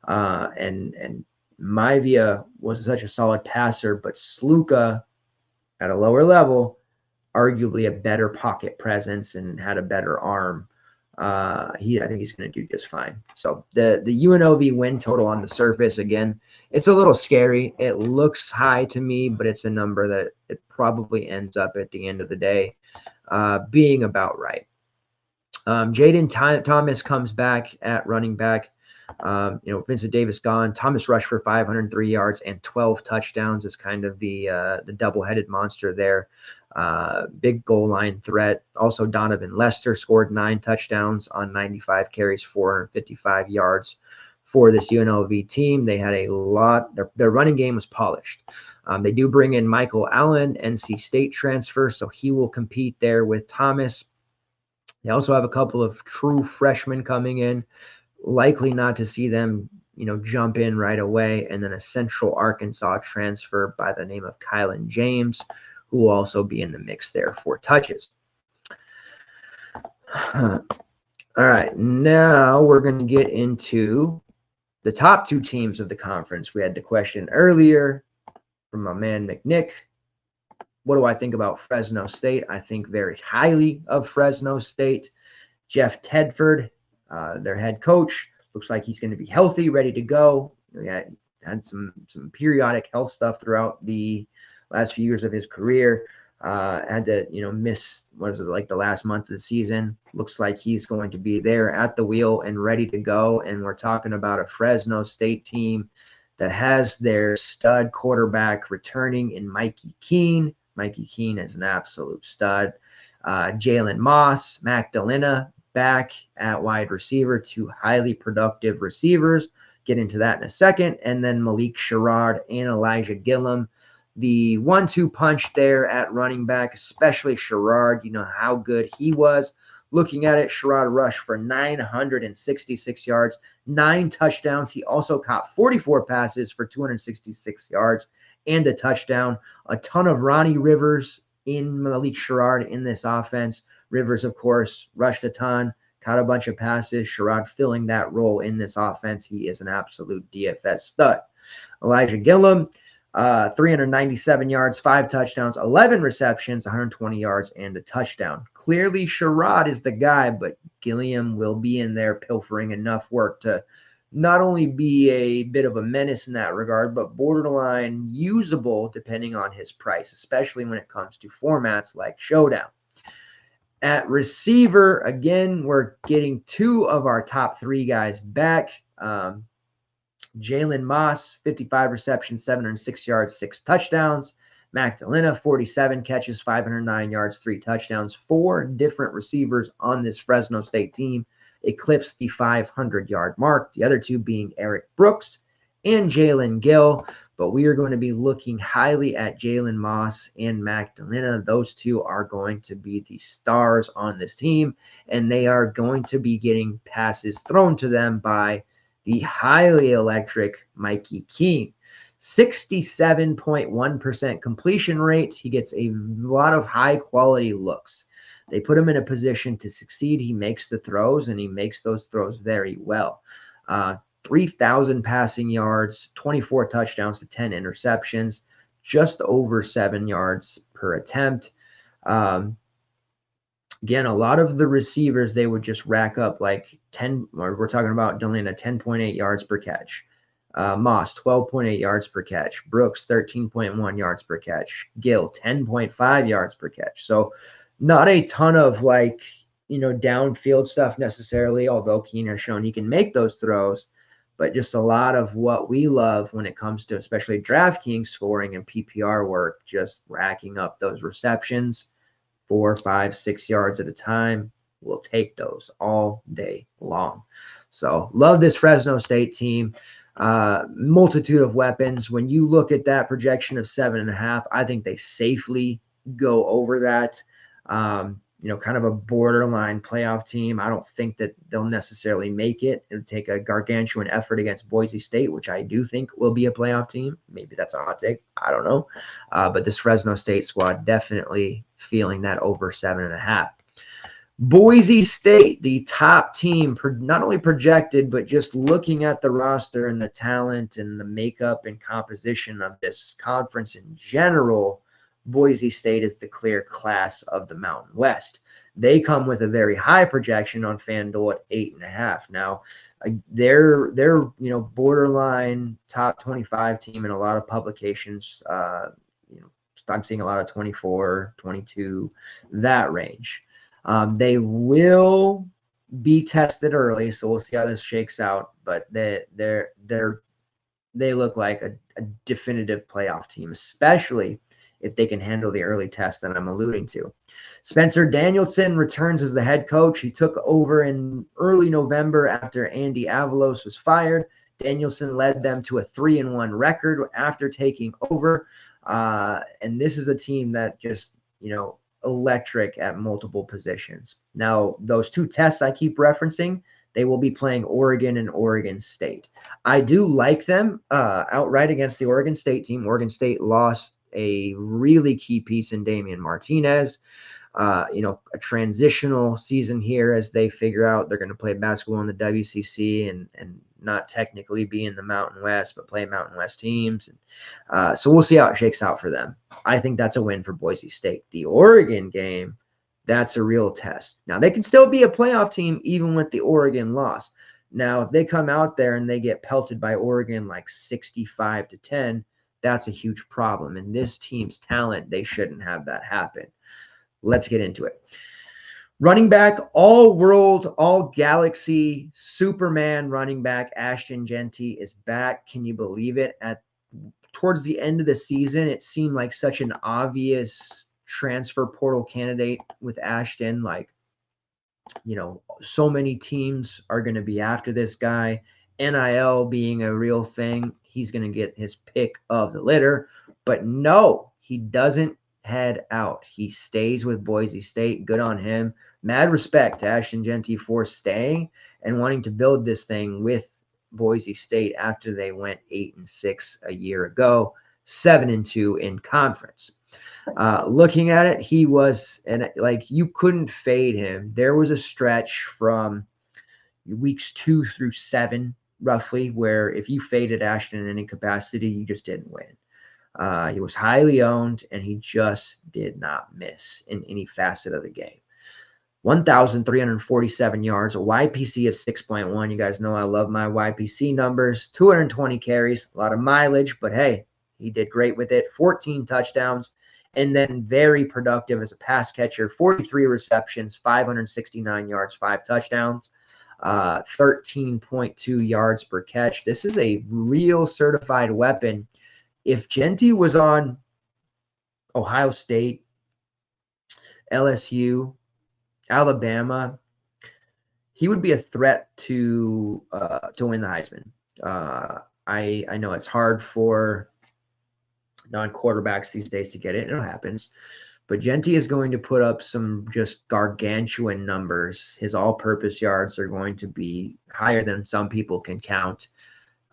And Maivia was such a solid passer, but Sluka at a lower level, arguably a better pocket presence and had a better arm. I think he's going to do just fine. So the UNLV win total on the surface, again, it's a little scary. It looks high to me, but it's a number that it probably ends up at the end of the day being about right. Jaden Thomas comes back at running back. Vincent Davis gone. Thomas rushed for 503 yards and 12 touchdowns is kind of the double-headed monster there. Big goal line threat. Also, Donovan Lester scored 9 touchdowns on 95 carries, 455 yards for this UNLV team. They had a lot. Their running game was polished. They do bring in Michael Allen, NC State transfer, so he will compete there with Thomas. They also have a couple of true freshmen coming in. Likely not to see them, jump in right away. And then a Central Arkansas transfer by the name of Kylan James, who will also be in the mix there for touches. All right, now we're going to get into the top 2 teams of the conference. We had the question earlier from my man McNick. What do I think about Fresno State? I think very highly of Fresno State. Jeff Tedford, their head coach, looks like he's going to be healthy, ready to go. He had some periodic health stuff throughout the last few years of his career. Had to, miss, the last month of the season. Looks like he's going to be there at the wheel and ready to go. And we're talking about a Fresno State team that has their stud quarterback returning in Mikey Keene. Mikey Keene is an absolute stud. Jalen Moss, Magdalena, back at wide receiver, 2 highly productive receivers. Get into that in a second. And then Malik Sherrod and Elijah Gillum. The 1-2 punch there at running back, especially Sherrod, how good he was. Looking at it, Sherrod rushed for 966 yards, 9 touchdowns. He also caught 44 passes for 266 yards and a touchdown. A ton of Ronnie Rivers in Malik Sherrod in this offense. Rivers, of course, rushed a ton, caught a bunch of passes. Sherrod filling that role in this offense. He is an absolute DFS stud. Elijah Gillum, 397 yards, 5 touchdowns, 11 receptions, 120 yards, and a touchdown. Clearly, Sherrod is the guy, but Gilliam will be in there pilfering enough work to not only be a bit of a menace in that regard, but borderline usable depending on his price, especially when it comes to formats like Showdown. At receiver, again, we're getting 2 of our top 3 guys back. Jalen Moss, 55 receptions, 706 yards, 6 touchdowns. Magdalena, 47 catches, 509 yards, 3 touchdowns. 4 different receivers on this Fresno State team. eclipsed the 500-yard mark, the other two being Eric Brooks and Jalen Gill. But we are going to be looking highly at Jalen Moss and Magdalena. Those two are going to be the stars on this team, and they are going to be getting passes thrown to them by the highly electric Mikey Keene. 67.1% completion rate. He gets a lot of high-quality looks. They put him in a position to succeed. He makes the throws, and he makes those throws very well. 3,000 passing yards, 24 touchdowns to 10 interceptions, just over 7 yards per attempt. Again, a lot of the receivers, they would just rack up like 10, or we're talking about Delana, 10.8 yards per catch. Moss, 12.8 yards per catch. Brooks, 13.1 yards per catch. Gill, 10.5 yards per catch. So not a ton of downfield stuff necessarily, although Keene has shown he can make those throws, but just a lot of what we love when it comes to especially DraftKings scoring and PPR work, just racking up those receptions, 4, 5, 6 yards at a time. We'll take those all day long. So love this Fresno State team. Multitude of weapons. When you look at that projection of 7.5, I think they safely go over that. Kind of a borderline playoff team. I don't think that they'll necessarily make it. It'll take a gargantuan effort against Boise State, which I do think will be a playoff team. Maybe that's a hot take. I don't know. But this Fresno State squad definitely feeling that over 7.5. Boise State, the top team, not only projected, but just looking at the roster and the talent and the makeup and composition of this conference in general, Boise State is the clear class of the Mountain West. They come with a very high projection on FanDuel at 8.5. Now, they're borderline top 25 team in a lot of publications. I'm seeing a lot of 24, 22, that range. They will be tested early, so we'll see how this shakes out. But they look like a definitive playoff team, especially if they can handle the early test that I'm alluding to. Spencer Danielson returns as the head coach. He took over in early November after Andy Avalos was fired. Danielson led them to a 3-1 record after taking over. And this is a team that just, electric at multiple positions. Now, those two tests I keep referencing, they will be playing Oregon and Oregon State. I do like them outright against the Oregon State team. Oregon State lost a really key piece in Damian Martinez. A transitional season here as they figure out they're going to play basketball in the WCC and not technically be in the Mountain West, but play Mountain West teams. So we'll see how it shakes out for them. I think that's a win for Boise State. The Oregon game, that's a real test. Now, they can still be a playoff team even with the Oregon loss. Now, if they come out there and they get pelted by Oregon like 65-10, that's a huge problem. And this team's talent, they shouldn't have that happen. Let's get into it. Running back, all-world, all-galaxy, Superman running back Ashton Jeanty is back. Can you believe it? Towards the end of the season, it seemed like such an obvious transfer portal candidate with Ashton. So many teams are going to be after this guy. NIL being a real thing, he's going to get his pick of the litter. But no, he doesn't head out. He stays with Boise State. Good on him. Mad respect to Ashton Jeanty for staying and wanting to build this thing with Boise State after they went 8-6 a year ago, 7-2 in conference. Looking at it, he was, and you couldn't fade him. There was a stretch from weeks 2 through 7, roughly, where if you faded Ashton in any capacity, you just didn't win. He was highly owned, and he just did not miss in any facet of the game. 1,347 yards, a YPC of 6.1. You guys know I love my YPC numbers. 220 carries, a lot of mileage, but hey, he did great with it. 14 touchdowns, and then very productive as a pass catcher. 43 receptions, 569 yards, 5 touchdowns, 13.2 yards per catch. This is a real certified weapon. If Jeanty was on Ohio State, LSU, Alabama, he would be a threat to win the Heisman. I know it's hard for non-quarterbacks these days to get it. It happens. But Genti is going to put up some just gargantuan numbers. His all-purpose yards are going to be higher than some people can count.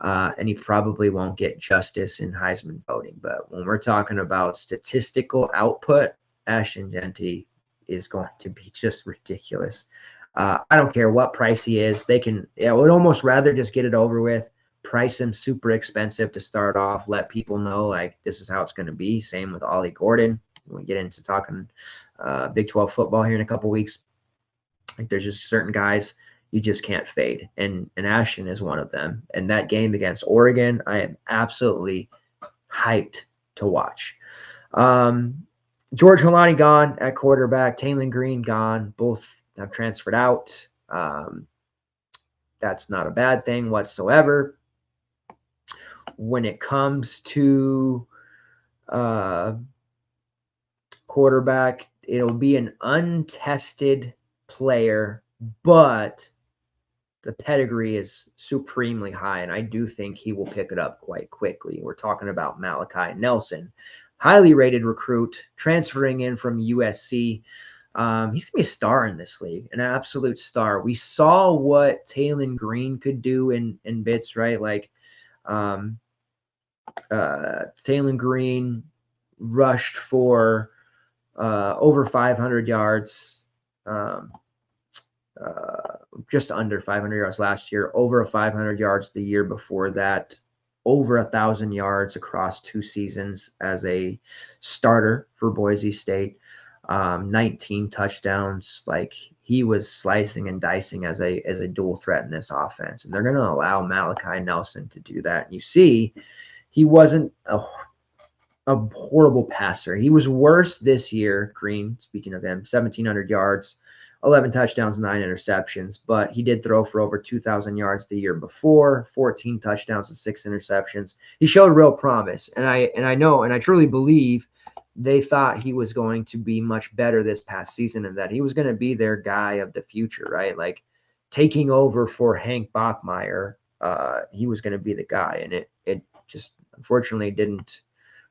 And he probably won't get justice in Heisman voting. But when we're talking about statistical output, Ashton Genti is going to be just ridiculous. I don't care what price he is. I would almost rather just get it over with, price him super expensive to start off, let people know, like, this is how it's going to be. Same with Ollie Gordon. When we get into talking Big 12 football here in a couple weeks, like, there's just certain guys you just can't fade. And Ashton is one of them. And that game against Oregon, I am absolutely hyped to watch. George Holani gone at quarterback. Taylon Green gone. Both have transferred out. That's not a bad thing whatsoever. When it comes to quarterback, it'll be an untested player, but the pedigree is supremely high, and I do think he will pick it up quite quickly. We're talking about Malachi Nelson, highly rated recruit, transferring in from USC. He's going to be a star in this league, an absolute star. We saw what Taylon Green could do in bits, right? Like, Taylon Green rushed for over 500 yards, just under 500 yards last year, over 500 yards the year before that, over 1,000 yards across 2 seasons as a starter for Boise State, 19 touchdowns. Like, he was slicing and dicing as a dual threat in this offense, and they're going to allow Malachi Nelson to do that. And you see, he wasn't a horrible passer. He was worse this year, Green, speaking of him, 1,700 yards, 11 touchdowns, 9 interceptions, but he did throw for over 2,000 yards the year before, 14 touchdowns and 6 interceptions. He showed real promise, and I know, and I truly believe they thought he was going to be much better this past season and that he was going to be their guy of the future, right? Like, taking over for Hank Bachmeier, he was going to be the guy, and it just unfortunately didn't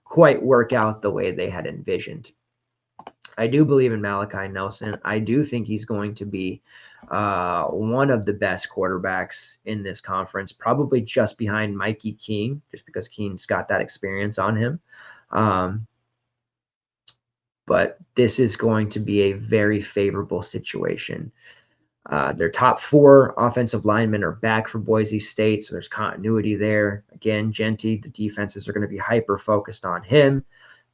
quite work out the way they had envisioned. I do believe in Malachi Nelson. I do think he's going to be one of the best quarterbacks in this conference, probably just behind Mikey Keene, just because Keene's got that experience on him. But this is going to be a very favorable situation. Their top 4 offensive linemen are back for Boise State, so there's continuity there. Again, Genti, the defenses are going to be hyper-focused on him.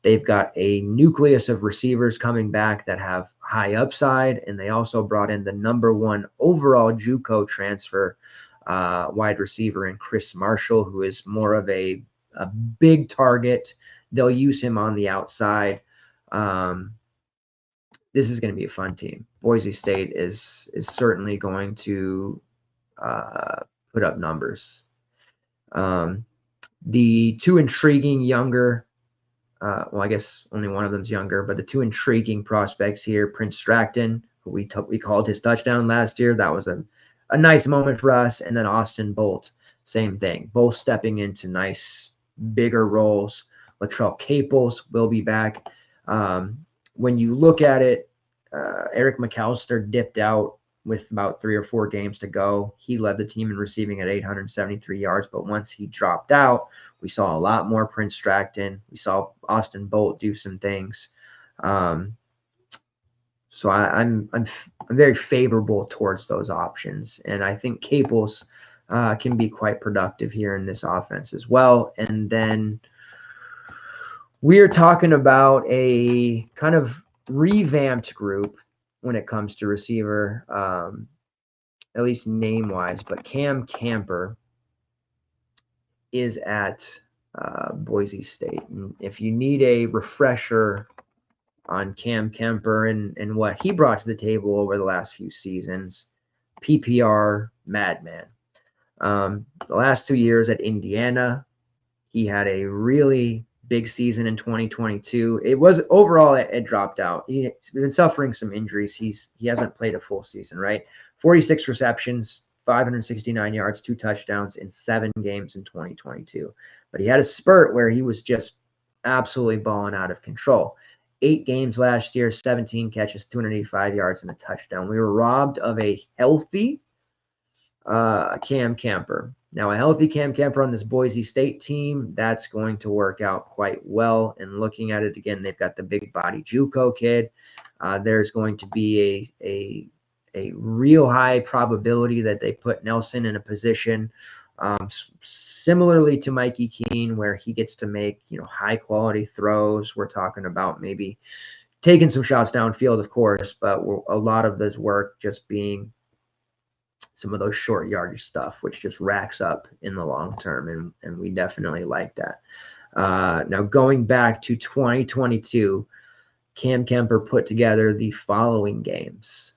They've got a nucleus of receivers coming back that have high upside, and they also brought in the #1 overall JUCO transfer wide receiver in Chris Marshall, who is more of a big target. They'll use him on the outside. This is going to be a fun team. Boise State is certainly going to put up numbers. The 2 intriguing younger, well, I guess only one of them's younger, but the 2 intriguing prospects here, Prince Stracton, who we called his touchdown last year. That was a nice moment for us. And then Austin Bolt, same thing. Both stepping into nice, bigger roles. Latrell Caples will be back. When you look at it, Eric McAllister dipped out with about 3 or 4 games to go. He led the team in receiving at 873 yards, but once he dropped out, we saw a lot more Prince Stracton. We saw Austin Bolt do some things. So I'm very favorable towards those options, and I think Caples can be quite productive here in this offense as well. And then we're talking about a kind of revamped group when it comes to receiver, at least name-wise, but Cam Camper is at Boise State. And if you need a refresher on Cam Kemper and what he brought to the table over the last few seasons, PPR madman. The last 2 years at Indiana, he had a really big season in 2022. It was overall it dropped out. He's been suffering some injuries. He hasn't played a full season, right? 46 receptions, 569 yards, 2 touchdowns in 7 games in 2022. But he had a spurt where he was just absolutely balling out of control. 8 games last year, 17 catches, 285 yards, and a touchdown. We were robbed of a healthy Cam Camper. Now, a healthy Cam Camper on this Boise State team, that's going to work out quite well. And looking at it again, they've got the big body JUCO kid. There's going to be a real high probability that they put Nelson in a position similarly to Mikey Keene, where he gets to make, high quality throws. We're talking about maybe taking some shots downfield, of course, but a lot of this work just being some of those short yardage stuff, which just racks up in the long term. And we definitely like that. Now going back to 2022, Cam Kemper put together the following games.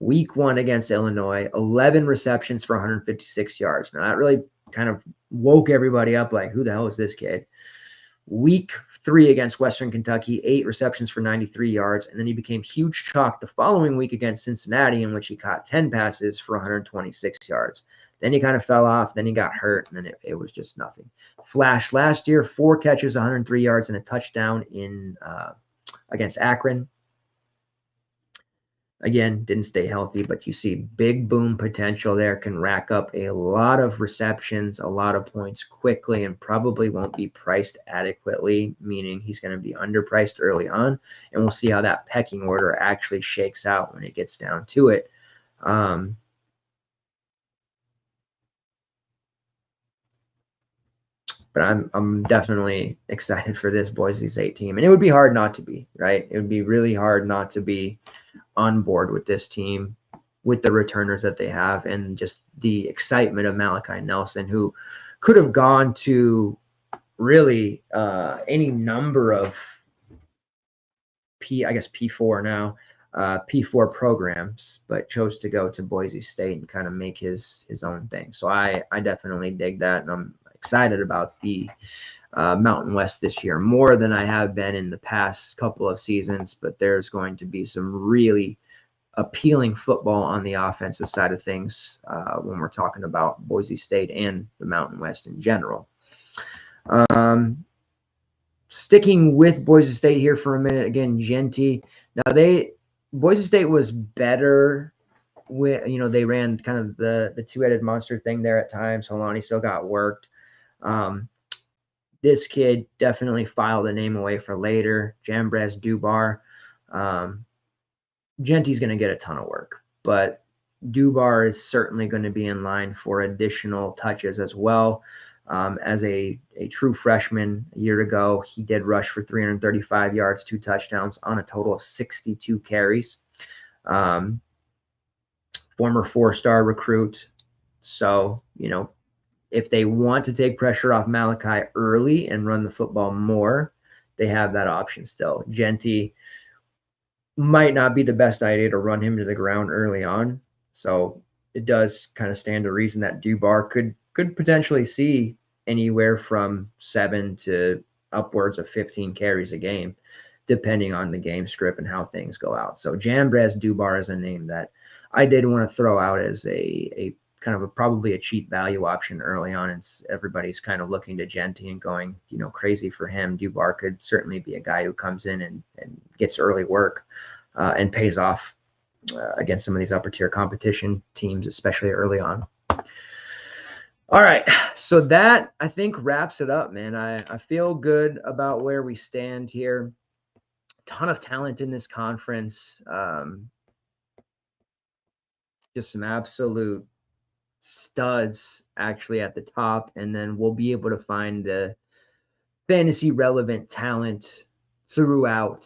Week 1 against Illinois, 11 receptions for 156 yards. Now that really kind of woke everybody up, like, who the hell is this kid? Week 3 against Western Kentucky, 8 receptions for 93 yards. And then he became huge chalk the following week against Cincinnati, in which he caught 10 passes for 126 yards. Then he kind of fell off. Then he got hurt, and then it was just nothing. Flash last year, 4 catches, 103 yards, and a touchdown against Akron. Again, didn't stay healthy, but you see big boom potential there, can rack up a lot of receptions, a lot of points quickly, and probably won't be priced adequately, meaning he's going to be underpriced early on. And we'll see how that pecking order actually shakes out when it gets down to it. But I'm definitely excited for this Boise State team. And it would be hard not to be, right? It would be really hard not to be on board with this team, with the returners that they have, and just the excitement of Malachi Nelson, who could have gone to really any number of P4 now, P4 programs, but chose to go to Boise State and kind of make his own thing. So I definitely dig that, and I'm excited about the Mountain West this year, more than I have been in the past couple of seasons. But there's going to be some really appealing football on the offensive side of things when we're talking about Boise State and the Mountain West in general. Sticking with Boise State here for a minute, again, Genty. Now Boise State was better with, they ran kind of the two-headed monster thing there at times. Holani still got worked. This kid definitely filed a name away for later. Jambres Dubar. Genty's going to get a ton of work, but Dubar is certainly going to be in line for additional touches as well. As a true freshman a year ago, he did rush for 335 yards, 2 touchdowns on a total of 62 carries. Former 4-star recruit. So, if they want to take pressure off Malachi early and run the football more, they have that option still. Genty might not be the best idea to run him to the ground early on. So it does kind of stand to reason that Dubar could potentially see anywhere from 7 to upwards of 15 carries a game, depending on the game script and how things go out. So Jambres Dubar is a name that I did want to throw out as a kind of probably a cheap value option early on. And everybody's kind of looking to Genty and going, crazy for him. Dubar could certainly be a guy who comes in and gets early work and pays off against some of these upper tier competition teams, especially early on. All right. So that, I think, wraps it up, man. I feel good about where we stand here. Ton of talent in this conference. Just some absolute studs actually at the top, and then we'll be able to find the fantasy relevant talent throughout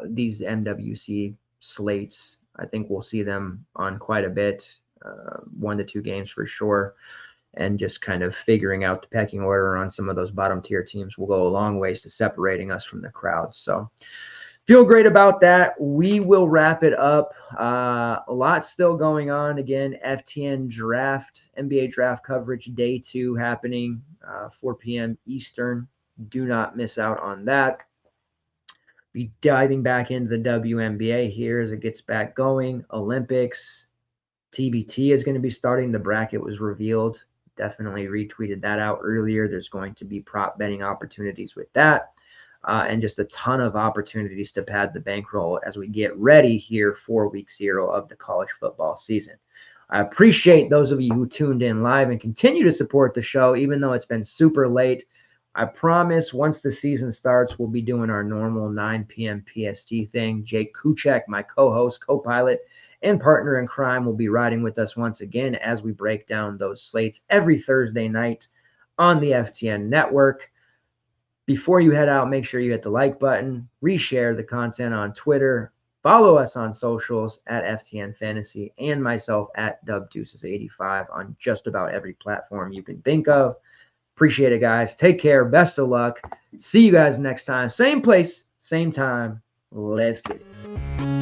these MWC slates. I think we'll see them on quite a bit, 1 to 2 games for sure, and just kind of figuring out the pecking order on some of those bottom tier teams will go a long ways to separating us from the crowd. So Feel great about that. We will wrap it up. A lot still going on. Again, FTN draft, NBA draft coverage, day 2 happening, 4 p.m. Eastern. Do not miss out on that. Be diving back into the WNBA here as it gets back going. Olympics, TBT is going to be starting. The bracket was revealed. Definitely retweeted that out earlier. There's going to be prop betting opportunities with that. And just a ton of opportunities to pad the bankroll as we get ready here for week 0 of the college football season. I appreciate those of you who tuned in live and continue to support the show, even though it's been super late. I promise once the season starts, we'll be doing our normal 9 p.m. PST thing. Jake Kuchek, my co-host, co-pilot, and partner in crime, will be riding with us once again as we break down those slates every Thursday night on the FTN network. Before you head out, make sure you hit the like button, reshare the content on Twitter, follow us on socials at FTN Fantasy, and myself at DubDeuces85 on just about every platform you can think of. Appreciate it, guys. Take care. Best of luck. See you guys next time. Same place, same time. Let's get it.